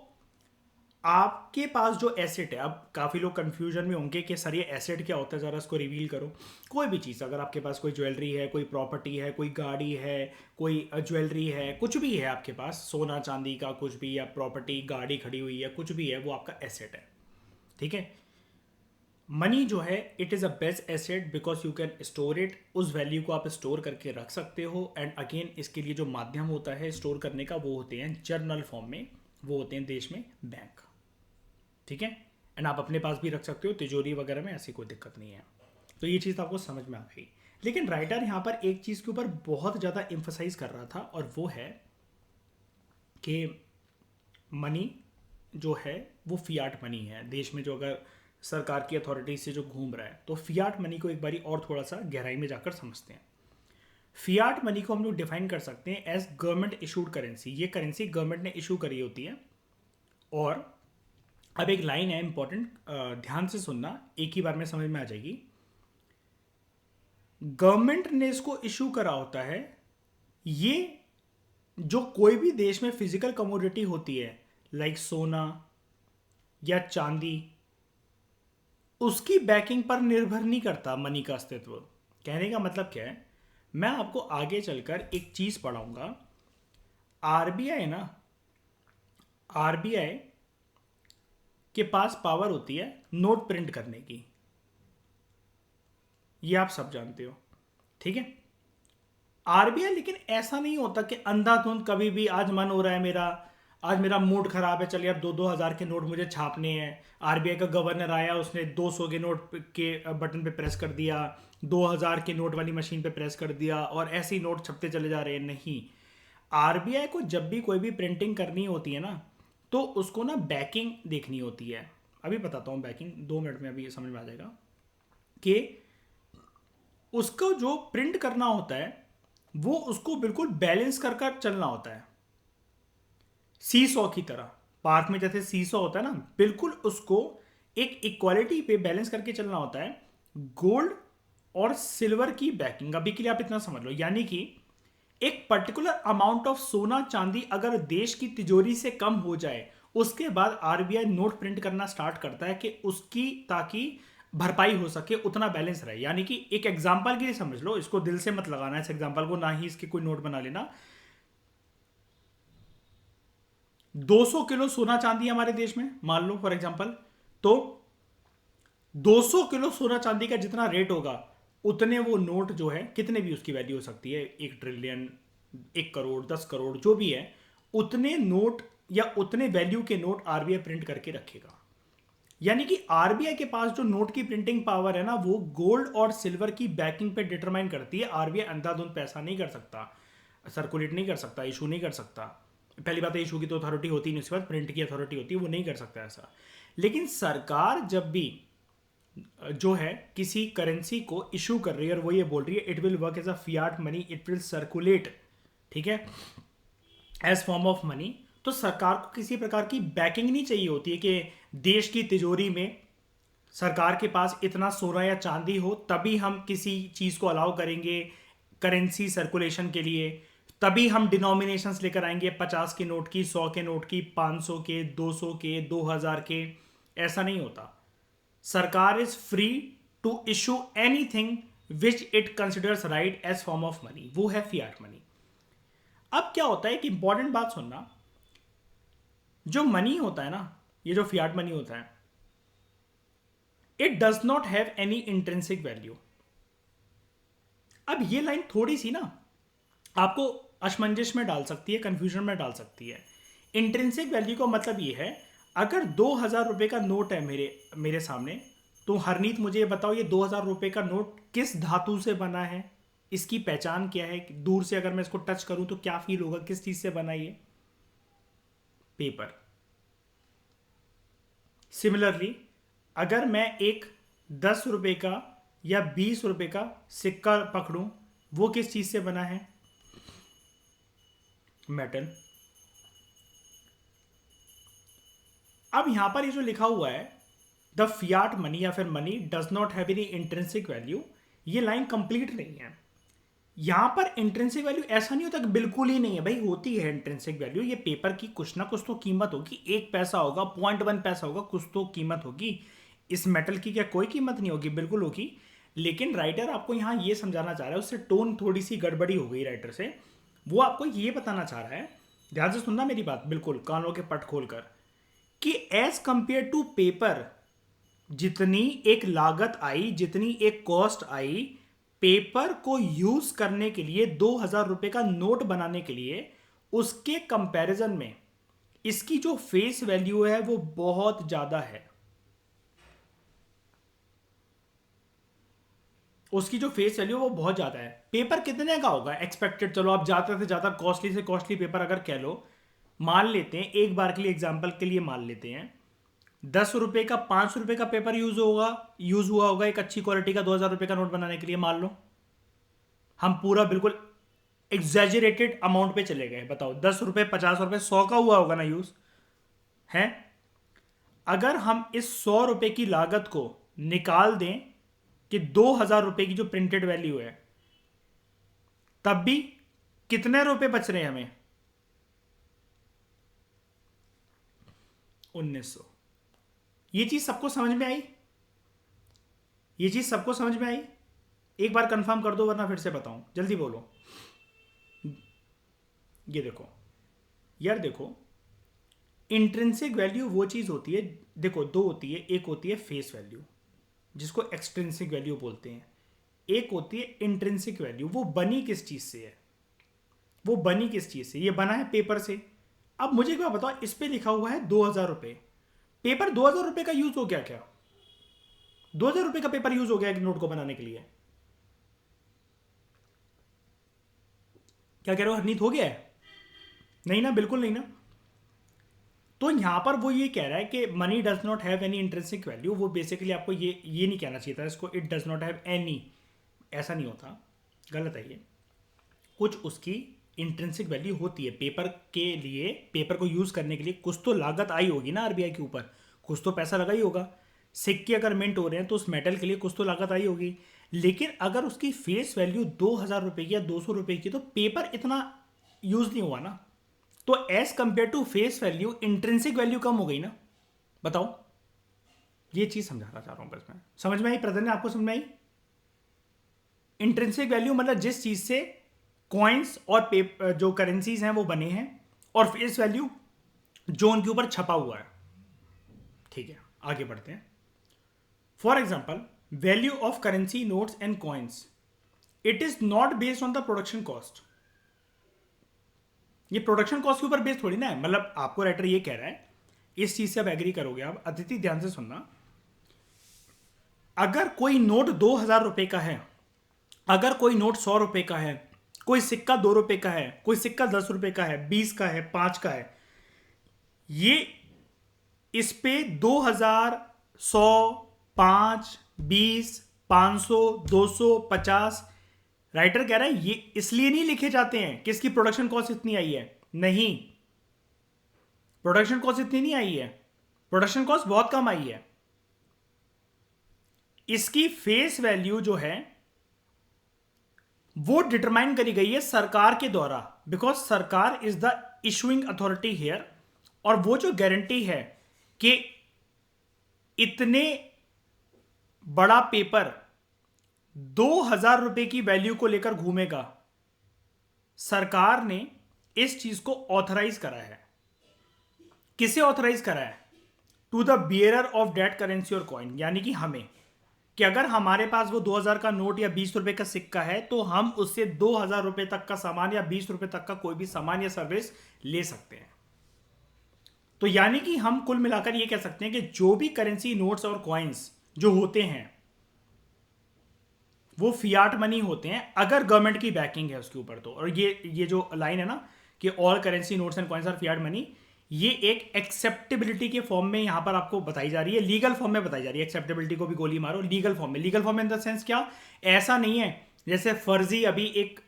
आपके पास जो एसेट है, अब काफ़ी लोग कंफ्यूजन में होंगे कि सर ये एसेट क्या होता है, ज़रा इसको रिवील करो। कोई भी चीज़, अगर आपके पास कोई ज्वेलरी है, कोई प्रॉपर्टी है, कोई गाड़ी है, कोई ज्वेलरी है, कुछ भी है आपके पास, सोना चांदी का कुछ भी, या प्रॉपर्टी गाड़ी खड़ी हुई है, कुछ भी है, वो आपका एसेट है। ठीक है। मनी जो है it is a best asset because you can store it. उस वैल्यू को आप स्टोर करके रख सकते हो। एंड अगेन इसके लिए जो माध्यम होता है स्टोर करने का, वो होते हैं जर्नल फॉर्म में, वो होते हैं देश में बैंक। ठीक है। एंड आप अपने पास भी रख सकते हो तिजोरी वगैरह में, ऐसी कोई दिक्कत नहीं है। तो ये चीज़ आपको समझ में आ गई। लेकिन राइटर यहाँ पर एक चीज़ के ऊपर बहुत ज़्यादा एम्फोसाइज कर रहा था, और वो है कि मनी जो है वो फियाट मनी है देश में, जो अगर सरकार की अथॉरिटी से जो घूम रहा है, तो फियाट मनी को एक बारी और थोड़ा सा गहराई में जाकर समझते हैं। फियाट मनी को हम लोग डिफाइन कर सकते हैं एज गवर्नमेंट इशूड करेंसी। ये करेंसी गवर्नमेंट ने इशू करी होती है। और अब एक लाइन है इंपॉर्टेंट, ध्यान से सुनना, एक ही बार में समझ में आ जाएगी। गवर्नमेंट ने इसको इशू करा होता है। ये जो कोई भी देश में फिजिकल कमोडिटी होती है, लाइक सोना या चांदी, उसकी बैकिंग पर निर्भर नहीं करता मनी का अस्तित्व। कहने का मतलब क्या है, मैं आपको आगे चलकर एक चीज पढ़ाऊंगा। आरबीआई ना, आरबीआई के पास पावर होती है नोट प्रिंट करने की, ये आप सब जानते हो। ठीक है। आरबीआई लेकिन ऐसा नहीं होता कि अंधाधुंध कभी भी आज मन हो रहा है मेरा, आज मेरा मूड खराब है, चलिए अब 2-2 हज़ार के नोट मुझे छापने हैं। आरबीआई का गवर्नर आया, उसने 200 के नोट के बटन पे प्रेस कर दिया, 2,000 के नोट वाली मशीन पे प्रेस कर दिया, और ऐसे ही नोट छपते चले जा रहे हैं। नहीं, आरबीआई को जब भी कोई भी प्रिंटिंग करनी होती है ना, तो उसको ना बैकिंग देखनी होती है। अभी बताता हूँ बैकिंग, 2 मिनट में अभी समझ में आ जाएगा कि उसको जो प्रिंट करना होता है वो उसको बिल्कुल बैलेंस कर कर चलना होता है, सी सॉ की तरह। पार्क में जैसे सी सॉ होता है ना, बिल्कुल उसको एक इक्वालिटी पे बैलेंस करके चलना होता है। गोल्ड और सिल्वर की बैकिंग, अभी के लिए आप इतना समझ लो, यानी कि एक पर्टिकुलर अमाउंट ऑफ सोना चांदी अगर देश की तिजोरी से कम हो जाए, उसके बाद आरबीआई नोट प्रिंट करना स्टार्ट करता है कि उसकी, ताकि भरपाई हो सके, उतना बैलेंस रहे। यानी कि एक एग्जांपल के लिए समझ लो, इसको दिल से मत लगाना इस एग्जांपल को, ना ही इसके कोई नोट बना लेना। 200 किलो सोना चांदी हमारे देश में मान लो फॉर एग्जांपल, तो 200 किलो सोना चांदी का जितना रेट होगा, उतने वो नोट जो है, कितने भी उसकी वैल्यू हो सकती है, 1 ट्रिलियन, 1 करोड़, 10 करोड़, जो भी है, उतने नोट या उतने वैल्यू के नोट आरबीआई प्रिंट करके रखेगा। यानी कि आरबीआई के पास जो नोट की प्रिंटिंग पावर है ना, वो गोल्ड और सिल्वर की बैकिंग पे डिटरमाइन करती है। आरबीआई अंधाधुंध पैसा नहीं कर सकता, सर्कुलेट नहीं कर सकता, इशू नहीं कर सकता। पहली बात है, इशू की तो अथॉरिटी होती नहीं, उसके बाद प्रिंट की अथॉरिटी होती है, वो नहीं कर सकता ऐसा। लेकिन सरकार जब भी जो है किसी करेंसी को इशू कर रही है और वो ये बोल रही है it will work as a fiat money, it will circulate, ठीक है, एज फॉर्म ऑफ मनी, तो सरकार को किसी प्रकार की बैकिंग नहीं चाहिए होती है कि देश की तिजोरी में सरकार के पास इतना सोना या चांदी हो, तभी हम किसी चीज़ को अलाउ करेंगे करेंसी सर्कुलेशन के लिए, तभी हम डिनोमिनेशंस लेकर आएंगे 50 के नोट की, 100 के नोट की, 500 के, 200 के, 2,000 के। ऐसा नहीं होता। सरकार is free to issue anything which it considers right as form of money, वो है फियाट मनी। अब क्या होता है, एक इंपॉर्टेंट बात सुनना, जो मनी होता है ना, ये जो फियाट मनी होता है, it does not have any intrinsic value. अब ये लाइन थोड़ी सी ना आपको असमंजस में डाल सकती है, कंफ्यूजन में डाल सकती है। इंट्रिंसिक वैल्यू का मतलब ये है, अगर 2,000 रुपये का नोट है मेरे मेरे सामने, तो हरनीत मुझे ये बताओ, ये 2,000 रुपये का नोट किस धातु से बना है, इसकी पहचान क्या है, दूर से अगर मैं इसको टच करूं तो क्या फील होगा, किस चीज से बना है? पेपर। सिमिलरली, अगर मैं एक 10 रुपये का या 20 रुपए का सिक्का पकड़ूं, वो किस चीज से बना है? मेटल। अब यहां पर ये जो लिखा हुआ है द फियाट मनी या फिर money does not have any intrinsic value, ये लाइन कंप्लीट नहीं है। यहां पर इंट्रिंसिक वैल्यू ऐसा नहीं होता कि बिल्कुल ही नहीं है, भाई होती है इंट्रिंसिक वैल्यू। ये पेपर की कुछ ना कुछ तो कीमत होगी, 1 पैसा होगा, 0.1 पैसा होगा, कुछ तो कीमत होगी। इस मेटल की क्या कोई कीमत नहीं होगी? बिल्कुल होगी। लेकिन राइटर आपको यहां ये समझाना चाह रहा है, उससे टोन थोड़ी सी गड़बड़ी हो गई राइटर से। वो आपको ये बताना चाह रहा है, ध्यान से सुनना मेरी बात, बिल्कुल कानों के पट खोलकर, कि एज कंपेयर टू पेपर, जितनी एक लागत आई, जितनी एक कॉस्ट आई पेपर को यूज करने के लिए, 2000 रुपए का नोट बनाने के लिए, उसके कंपैरिजन में इसकी जो फेस वैल्यू है वो बहुत ज्यादा है। उसकी जो फेस वैल्यू वो बहुत ज्यादा है। पेपर कितने का होगा एक्सपेक्टेड? चलो आप ज्यादा से ज्यादा कॉस्टली से कॉस्टली पेपर अगर कह लो, मान लेते हैं एक बार के लिए, एग्जाम्पल के लिए मान लेते हैं 10 रुपए का, 5 रुपए का पेपर यूज हुआ होगा एक अच्छी क्वालिटी का 2000 रुपए का नोट बनाने के लिए, मान लो। हम पूरा बिल्कुल एग्जैजरेटेड अमाउंट पे चले गए, बताओ 10 रुपए, 50 रुपए, 100 का हुआ होगा ना यूज है। अगर हम इस 100 रुपए की लागत को निकाल दें कि 2000 रुपए की जो प्रिंटेड वैल्यू है, तब भी कितने रुपए बच रहे हैं हमें? 1900। ये चीज सबको समझ में आई? ये चीज सबको समझ में आई? एक बार कंफर्म कर दो वरना फिर से बताऊं, जल्दी बोलो। ये देखो यार, देखो इंट्रिंसिक वैल्यू वो चीज होती है, देखो दो होती है, एक होती है फेस वैल्यू जिसको एक्सट्रिंसिक वैल्यू बोलते हैं, एक होती है इंट्रिंसिक वैल्यू। वो बनी किस चीज से है? वो बनी किस चीज से? ये बना है पेपर से। अब मुझे क्या बताओ, इस पे लिखा हुआ है 2000 रुपए, पेपर 2000 रुपए का यूज हो गया क्या? 2000 रुपए का पेपर यूज हो गया एक नोट को बनाने के लिए? क्या कह रहे हो हरनीत, हो गया है? नहीं ना, बिल्कुल नहीं ना। तो यहां पर वो ये कह रहा है कि money does not have any intrinsic value. वो बेसिकली आपको ये नहीं कहना चाहिए था इसको, it does not have any, ऐसा नहीं होता, गलत है ये। कुछ उसकी इंट्रिंसिक वैल्यू होती है पेपर के लिए, पेपर को यूज करने के लिए कुछ तो लागत आई होगी ना आरबीआई के ऊपर, कुछ तो पैसा लगा ही होगा। सिक्के अगर मिंट हो रहे हैं तो उस मेटल के लिए कुछ तो लागत आई होगी। लेकिन अगर उसकी फेस वैल्यू 2000 रुपए की या 200 रुपए की, तो पेपर इतना यूज नहीं हुआ ना। तो as compare to face value intrinsic value कम हो गई ना। बताओ, ये चीज समझाना चाह रहा हूं बस मैं। समझ में आई प्रधान, आपको समझ में आई? इंट्रिंसिक वैल्यू मतलब जिस चीज से कॉइन्स और जो करेंसीज हैं वो बने हैं, और फेस वैल्यू जो उनके ऊपर छपा हुआ है। ठीक है, आगे बढ़ते हैं। For example, value of currency notes and coins, it is not based on the production cost. ये प्रोडक्शन कॉस्ट के ऊपर बेस्ड थोड़ी ना है। मतलब आपको राइटर ये कह रहा है, इस चीज से आप एग्री करोगे आप, अतिथि ध्यान से सुनना। अगर कोई नोट 2000 रुपए का है, अगर कोई नोट 100 रुपए का है, कोई सिक्का 2 रुपए का है, कोई सिक्का 10 रुपए का है, 20 का है, 5 का है, ये इस पे 2000, 100, 5, 20, 500, 200, 50, राइटर कह रहा है ये इसलिए नहीं लिखे जाते हैं कि इसकी प्रोडक्शन कॉस्ट इतनी आई है। नहीं, प्रोडक्शन कॉस्ट इतनी नहीं आई है, प्रोडक्शन कॉस्ट बहुत कम आई है। इसकी फेस वैल्यू जो है वो डिटरमाइन करी गई है सरकार के द्वारा, बिकॉज सरकार is the issuing authority here. और वो जो गारंटी है कि इतने बड़ा पेपर 2000 रुपए की वैल्यू को लेकर घूमेगा, सरकार ने इस चीज को ऑथराइज करा है। किसे ऑथराइज करा है? To the bearer of debt currency और कॉइन, यानी कि हमें, कि अगर हमारे पास वो 2000 का नोट या 20 रुपए का सिक्का है तो हम उससे 2000 रुपए तक का सामान या 20 रुपए तक का कोई भी सामान या सर्विस ले सकते हैं। तो यानी कि हम कुल मिलाकर ये कह सकते हैं कि जो भी करेंसी नोट्स और कॉइन्स जो होते हैं वो फियाट मनी होते हैं, अगर गवर्नमेंट की बैकिंग है उसके ऊपर तो। और ये जो लाइन है ना कि all currency notes and coins are fiat money, ये एक एक्सेप्टेबिलिटी के फॉर्म में यहां पर आपको बताई जा रही है, लीगल फॉर्म में बताई जा रही है। एक्सेप्टेबिलिटी को भी गोली मारो, लीगल फॉर्म में। Legal form in the sense क्या, ऐसा नहीं है जैसे फर्जी अभी एक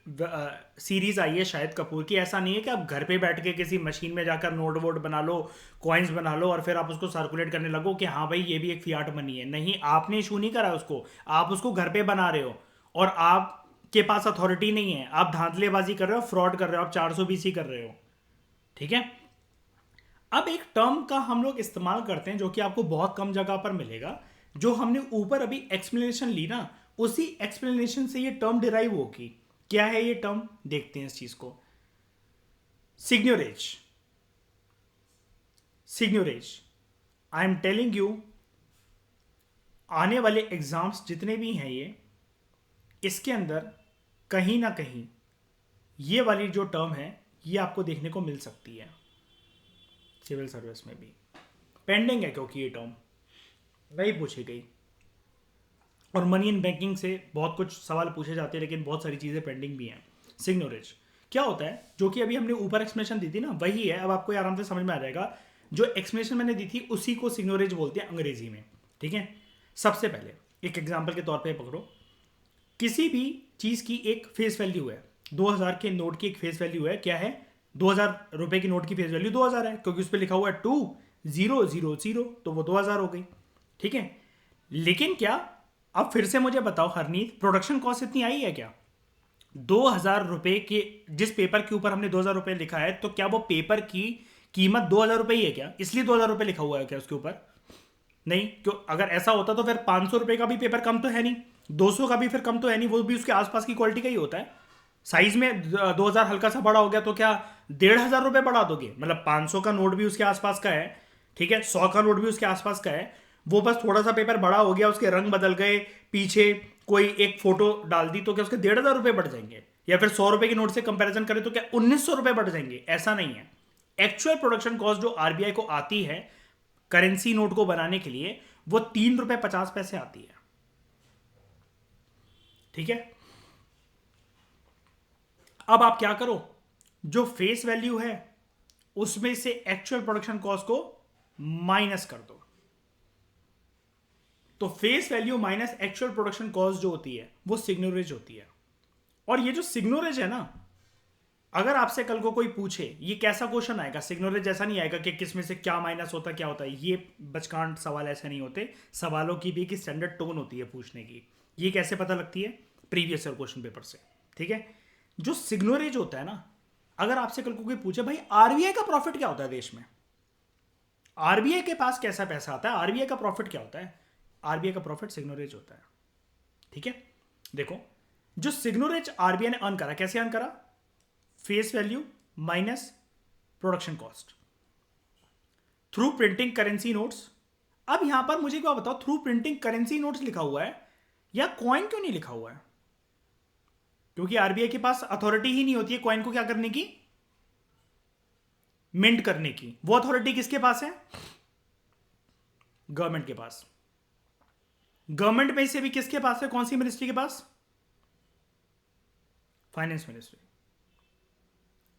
सीरीज आई है शाहिद कपूर की, ऐसा नहीं है कि आप घर पे बैठ के किसी मशीन में जाकर नोट वोट बना लो, कॉइन्स बना लो और फिर आप उसको सर्कुलेट करने लगो कि हाँ भाई ये भी एक फियाट मनी है। नहीं, आपने इशू नहीं करा उसको, आप उसको घर पे बना रहे हो और आपके पास अथॉरिटी नहीं है, आप धांधलेबाजी कर रहे हो, फ्रॉड कर रहे हो, आप 420 कर रहे हो। ठीक है। अब एक टर्म का हम लोग इस्तेमाल करते हैं जो कि आपको बहुत कम जगह पर मिलेगा, जो हमने ऊपर अभी एक्सप्लेनेशन ली ना, उसी एक्सप्लेनेशन से ये टर्म डिराइव होगी। क्या है ये टर्म, देखते हैं इस चीज को। सिग्न्योरेज। सिग्न्योरेज, आई एम टेलिंग यू, आने वाले एग्जाम्स जितने भी हैं ये, इसके अंदर कहीं ना कहीं ये वाली जो टर्म है ये आपको देखने को मिल सकती है, सिविल सर्विस में भी पेंडिंग है, क्योंकि ये टर्म नहीं पूछी गई। और मनी इन बैंकिंग से बहुत कुछ सवाल पूछे जाते हैं, लेकिन बहुत सारी चीज़ें पेंडिंग भी हैं। सिग्नोरेज क्या होता है, जो कि अभी हमने ऊपर एक्सप्लेनेशन दी थी ना, वही है। अब आपको आराम से समझ में आ जाएगा। जो एक्सप्लेनेशन मैंने दी थी उसी को सिग्नोरेज बोलते हैं अंग्रेजी में। ठीक है। सबसे पहले एक एग्जाम्पल के तौर पर पकड़ो, किसी भी चीज़ की एक फेस वैल्यू है, 2000 के नोट की एक फेस वैल्यू है। क्या है, 2000 रुपए की नोट की फेस वैल्यू 2000 है, क्योंकि उस पर लिखा हुआ है 2000, तो वो 2000 हो गई। ठीक है। लेकिन क्या, अब फिर से मुझे बताओ हरनीत, प्रोडक्शन कॉस्ट इतनी आई है क्या? 2000 रुपए के जिस पेपर के ऊपर हमने 2000 रुपए लिखा है, तो क्या वो पेपर की कीमत 2000 रुपए ही है क्या? इसलिए 2000 रुपए लिखा हुआ है क्या उसके ऊपर? नहीं, क्यों? अगर ऐसा होता तो फिर 500 रुपए का भी पेपर कम तो है नहीं, 200 का भी फिर कम तो है नहीं, वो भी उसके आसपास की क्वालिटी का ही होता है। साइज में 2000 हल्का सा बड़ा हो गया तो क्या 1500 रुपए बढ़ा दोगे? मतलब 500 का नोट भी उसके आसपास का है, ठीक है, 100 का नोट भी उसके आसपास का है, वो बस थोड़ा सा पेपर बड़ा हो गया, उसके रंग बदल गए, पीछे कोई एक फोटो डाल दी, तो क्या उसके 1500 रुपए बढ़ जाएंगे? या फिर 100 रुपए के नोट से कंपैरिजन करें तो क्या 1900 रुपए बढ़ जाएंगे? ऐसा नहीं है। एक्चुअल प्रोडक्शन कॉस्ट जो आरबीआई को आती है करेंसी नोट को बनाने के लिए, वो 3 रुपए 50 पैसे आती है। ठीक है। अब आप क्या करो, जो फेस वैल्यू है उसमें से एक्चुअल प्रोडक्शन कॉस्ट को माइनस कर दो। तो face value minus actual production cost जो होती है वो सिग्नोरेज होती है। और ये जो सिग्नोरेज है ना, अगर आपसे कल को कोई पूछे, ये कैसा क्वेश्चन आएगा, सिग्नोरेज जैसा नहीं आएगा कि किस में से क्या माइनस होता है क्या होता है। ये बचकांड सवाल ऐसे नहीं होते। सवालों की भी एक स्टैंडर्ड टोन होती है पूछने की। ये कैसे पता लगती है? प्रीवियस ईयर क्वेश्चन पेपर से। ठीक है। जो सिग्नोरेज होता है ना, अगर आपसे कल को कोई पूछे भाई आरबीआई का प्रॉफिट क्या होता है देश में, आरबीआई के पास कैसा पैसा आता है, आरबीआई का प्रॉफिट क्या होता है, आरबीआई का प्रॉफिट सिग्नोरेज होता है। ठीक है। देखो, जो सिग्नोरेज आरबीआई ने अर्न करा, कैसे अर्न करा? Face value minus production cost through printing currency notes. अब यहां पर मुझे क्या बताओ, थ्रू प्रिंटिंग करेंसी नोट्स लिखा हुआ है या कॉइन क्यों नहीं लिखा हुआ है? क्योंकि आरबीआई के पास अथॉरिटी ही नहीं होती है कॉइन को क्या करने की, मिंट करने की। वो अथॉरिटी किसके पास है? गवर्नमेंट के पास। गवर्नमेंट में से भी किसके पास है, कौन सी मिनिस्ट्री के पास? Finance ministry.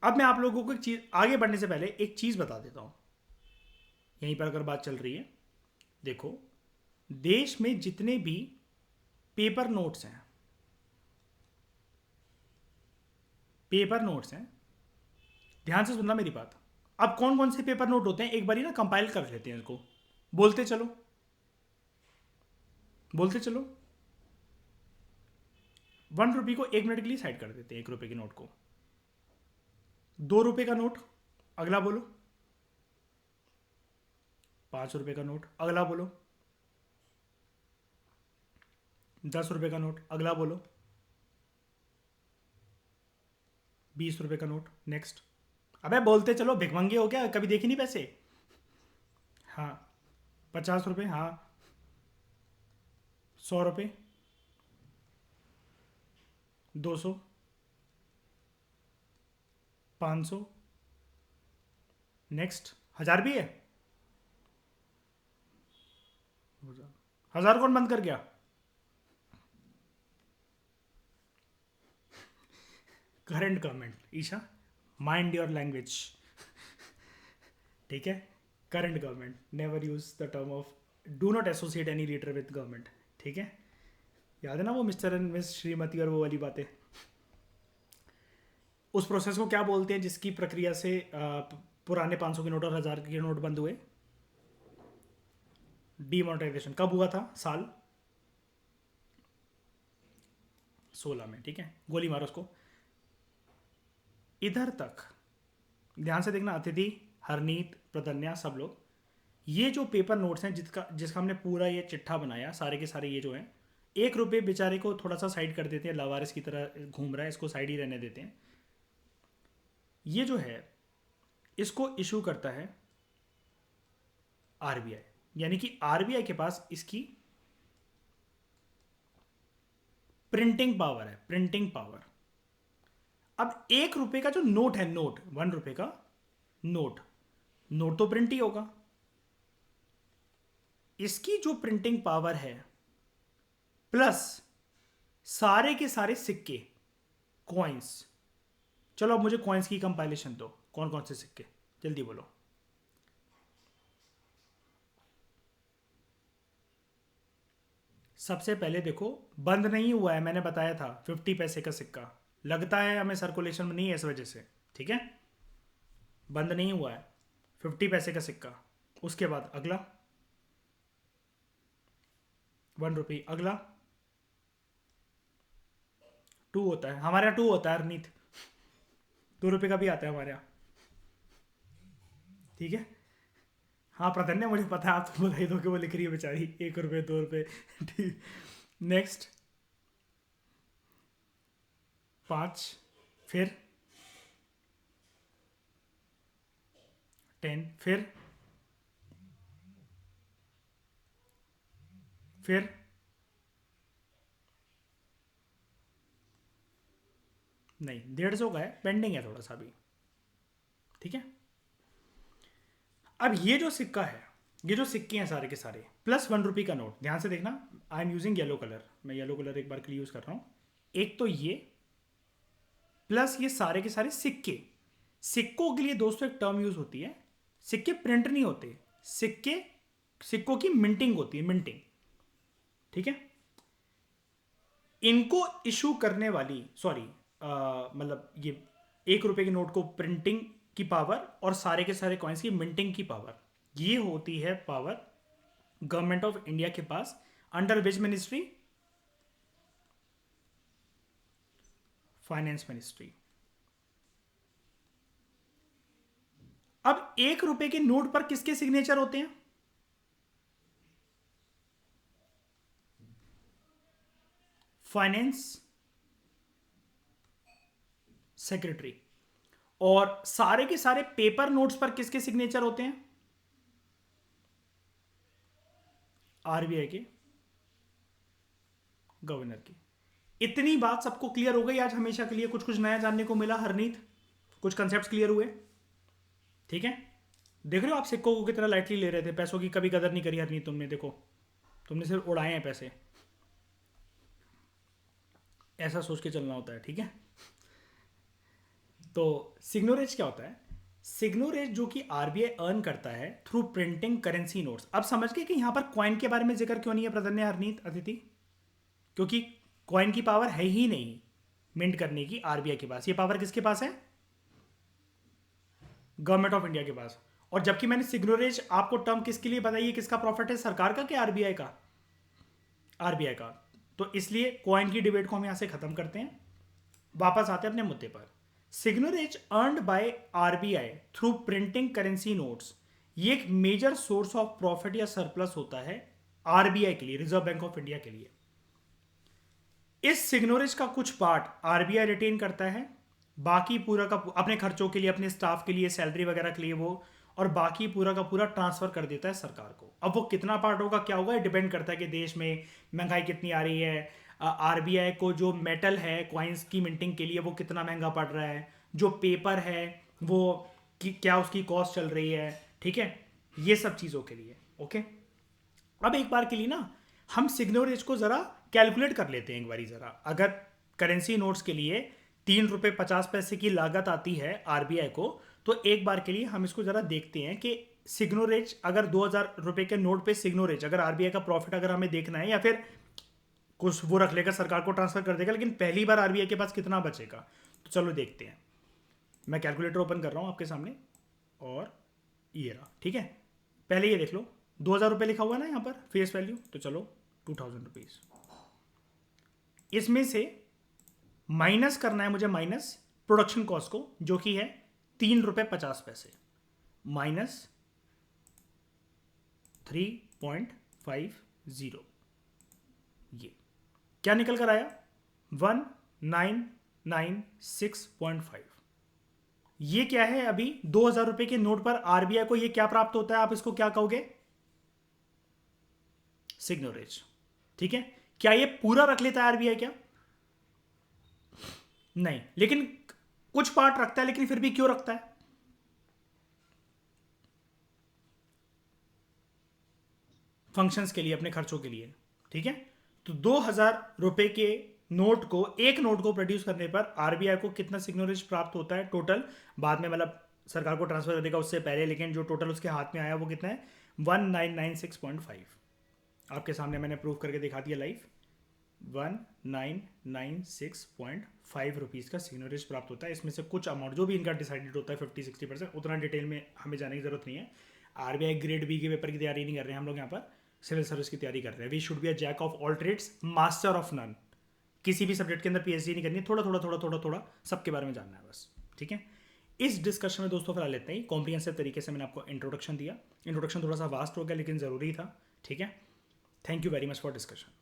अब मैं आप लोगों को एक चीज, आगे बढ़ने से पहले एक चीज बता देता हूं, यहीं पर अगर बात चल रही है। देखो, देश में जितने भी पेपर नोट्स हैं, पेपर नोट्स हैं, ध्यान से सुनना मेरी बात। अब कौन कौन से पेपर नोट होते हैं, एक बार ना कंपाइल कर लेते हैं इसको। बोलते चलो, बोलते चलो। 1 रुपये को 1 मिनट के लिए साइड कर देते हैं, 1 रुपये के नोट को। 2 रुपये का नोट, अगला बोलो। 5 रुपये का नोट, अगला बोलो। 10 रुपये का नोट, अगला बोलो। 20 रुपये का नोट, नेक्स्ट। अबे बोलते चलो, भिखमंगे हो क्या, कभी देखी नहीं पैसे? हाँ। 50 रुपये, हाँ। 100 रुपये, 200, 500, नेक्स्ट। 1000 भी है? 1000 कौन बंद कर गया? Current government. Isha, mind your language. ठीक है, current government, never use the term of, do not associate any leader with government, ठीक है। याद है ना वो मिस्टर एंड मिस श्रीमती और वो वाली बातें। उस प्रोसेस को क्या बोलते हैं जिसकी प्रक्रिया से पुराने 500 के नोट और 1000 के नोट बंद हुए? डीमोनेटाइजेशन। कब हुआ था? साल 16 में, ठीक है। गोली मारो उसको। इधर तक ध्यान से देखना, अतिथि, हरनीत, प्रतन्या, सब लोग, ये जो पेपर नोट्स हैं जिसका हमने पूरा ये चिट्ठा बनाया, सारे के सारे ये जो हैं, 1 रुपये बेचारे को थोड़ा सा साइड कर देते हैं, लावारिस की तरह घूम रहा है, इसको साइड ही रहने देते हैं। ये जो है इसको इशू करता है आरबीआई, यानी कि आरबीआई के पास इसकी प्रिंटिंग पावर है, प्रिंटिंग पावर। अब 1 रुपये का जो नोट है, नोट 1 रुपये का नोट, नोट तो प्रिंट ही होगा। इसकी जो प्रिंटिंग पावर है प्लस सारे के सारे सिक्के, कॉइन्स। चलो अब मुझे कॉइन्स की कंपाइलेशन दो, कौन कौन से सिक्के, जल्दी बोलो। सबसे पहले देखो, बंद नहीं हुआ है, मैंने बताया था 50 पैसे का सिक्का लगता है हमें सर्कुलेशन में नहीं है इस वजह से, ठीक है, बंद नहीं हुआ है, 50 पैसे का सिक्का। उसके बाद अगला 1 रुपये, अगला 2 होता है, हमारे यहाँ 2 होता है अरनीत, 2 रुपये का भी आता है हमारे यहाँ, ठीक है। हाँ प्रधन्य, मुझे पता है, आप तो बधाई दो कि वो लिख रही है बेचारी, 1 रुपये 2 रुपये, ठीक। नेक्स्ट 5, फिर 10, फिर नहीं, 150 का है, पेंडिंग है थोड़ा सा भी, ठीक है। अब ये जो सिक्का है, ये जो सिक्के हैं सारे के सारे, प्लस 1 रुपये का नोट, ध्यान से देखना, I am using yellow colour, मैं येलो कलर एक बार के लिए यूज कर रहा हूं। एक तो ये प्लस ये सारे के सारे सिक्के। सिक्कों के लिए दोस्तों एक टर्म यूज होती है, सिक्के प्रिंट नहीं होते, सिक्कों की मिंटिंग होती है, मिंटिंग, ठीक है। इनको इशू करने वाली, सॉरी मतलब ये 1 रुपये के नोट को प्रिंटिंग की पावर और सारे के सारे कॉइन्स की मिंटिंग की पावर, ये होती है पावर गवर्नमेंट ऑफ इंडिया के पास, under which ministry? Finance ministry. अब 1 रुपये के नोट पर किसके सिग्नेचर होते हैं? Finance secretary. और सारे के सारे पेपर नोट्स पर किसके सिग्नेचर होते हैं? आरबीआई के गवर्नर की। इतनी बात सबको क्लियर हो गई आज हमेशा के लिए? कुछ कुछ नया जानने को मिला हरनीत, कुछ कंसेप्ट क्लियर हुए, ठीक है। देख रहे हो आप सिक्कों को कितना लाइटली ले रहे थे, पैसों की कभी कदर नहीं करी हरनीत तुमने, देखो तुमने सिर्फ उड़ाए हैं पैसे, ऐसा सोच के चलना होता है, ठीक है। तो सिग्नोरेज क्या होता है? सिग्नोरेज जो कि आरबीआई अर्न करता है थ्रू प्रिंटिंग करेंसी नोट्स। अब समझ गए कि यहां पर कॉइन के बारे में जिक्र क्यों नहीं है प्रधन्य, हरनीत, अदिति? क्योंकि कॉइन की पावर है ही नहीं मिंट करने की आरबीआई के पास, ये पावर किसके पास है? गवर्नमेंट ऑफ इंडिया के पास। और जबकि मैंने सिग्नोरेज आपको टर्म किसके लिए बताई है, किसका प्रॉफिट है, सरकार का कि आरबीआई का? आरबीआई का। तो इसलिए कॉइन की डिबेट को हम यहां से खत्म करते हैं, वापस आते हैं अपने मुद्दे पर। Seigniorage earned by RBI through printing currency notes, ये एक मेजर सोर्स ऑफ प्रॉफिट या सरप्लस होता है आरबीआई के लिए, रिजर्व बैंक ऑफ इंडिया के लिए। इस सिग्नोरेज का कुछ पार्ट आरबीआई रिटेन करता है, बाकी पूरा का अपने खर्चों के लिए, अपने स्टाफ के लिए, सैलरी वगैरह के लिए वो, और बाकी पूरा का पूरा ट्रांसफर कर देता है सरकार को। अब वो कितना पार्ट होगा, क्या होगा, डिपेंड करता है कि देश में महंगाई कितनी आ रही है, आरबीआई को जो मेटल है कॉइन्स की मिंटिंग के लिए वो कितना महंगा पड़ रहा है, जो पेपर है वो क्या उसकी कॉस्ट चल रही है, ठीक है, ये सब चीज़ों के लिए। ओके, अब एक बार के लिए ना हम सिग्नोरेज को ज़रा कैलकुलेट कर लेते हैं एक बारी ज़रा। अगर करेंसी नोट्स के लिए ₹3.50 की लागत आती है आरबीआई को, तो एक बार के लिए हम इसको जरा देखते हैं कि सिग्नोरेज, अगर ₹2000 के नोट पे सिग्नोरेज, अगर आरबीआई का प्रॉफिट अगर हमें देखना है, या फिर कुछ वो रख लेगा, सरकार को ट्रांसफर कर देगा, लेकिन पहली बार आरबीआई के पास कितना बचेगा, तो चलो देखते हैं। मैं कैलकुलेटर ओपन कर रहा हूं आपके सामने, और ये रहा, ठीक है। पहले ये देख लो, ₹2000 लिखा हुआ है ना यहाँ पर फेस वैल्यू, तो चलो ₹2000। इसमें से माइनस करना है मुझे, माइनस प्रोडक्शन कॉस्ट को, जो कि है ₹3.50, माइनस 3.50, ये क्या निकल कर आया, 1996.5। ये क्या है, अभी ₹2000 के नोट पर आरबीआई को ये क्या प्राप्त होता है, आप इसको क्या कहोगे, सिग्नोरेज, ठीक है। क्या ये पूरा रख लेता है आरबीआई क्या, नहीं, लेकिन कुछ पार्ट रखता है, लेकिन फिर भी क्यों रखता है, फंक्शंस के लिए, अपने खर्चों के लिए, ठीक है। तो ₹2000 के नोट को, एक नोट को प्रोड्यूस करने पर आरबीआई को कितना सिग्नोरेज प्राप्त होता है टोटल, बाद में मतलब सरकार को ट्रांसफर कर देगा उससे पहले, लेकिन जो टोटल उसके हाथ में आया वो कितना है, 1996.5। आपके सामने मैंने प्रूव करके दिखा दिया लाइव, 1996.5 का सिग्नोरेज प्राप्त होता है। इसमें से कुछ अमाउंट जो भी इनका डिसाइडेड होता है 50-60%, उतना डिटेल में हमें जाने की जरूरत नहीं है। आरबीआई ग्रेड बी के पेपर की तैयारी नहीं कर रहे हैं हम लोग यहाँ पर, सिविल सर्विस की तैयारी कर रहे हैं। We should be a jack of all trades, master of none. किसी भी सब्जेक्ट के अंदर पीएचडी नहीं करनी है, थोड़ा थोड़ा थोड़ा थोड़ा थोड़ा सबके बारे में जानना है बस, ठीक है। इस डिस्कशन में दोस्तों फिलहाल लेते ही, कॉम्प्रिहेंसिव तरीके से मैंने आपको इंट्रोडक्शन दिया। इंट्रोडक्शन थोड़ा सा वास्ट हो गया, लेकिन ज़रूरी था, ठीक है। Thank you very much for discussion.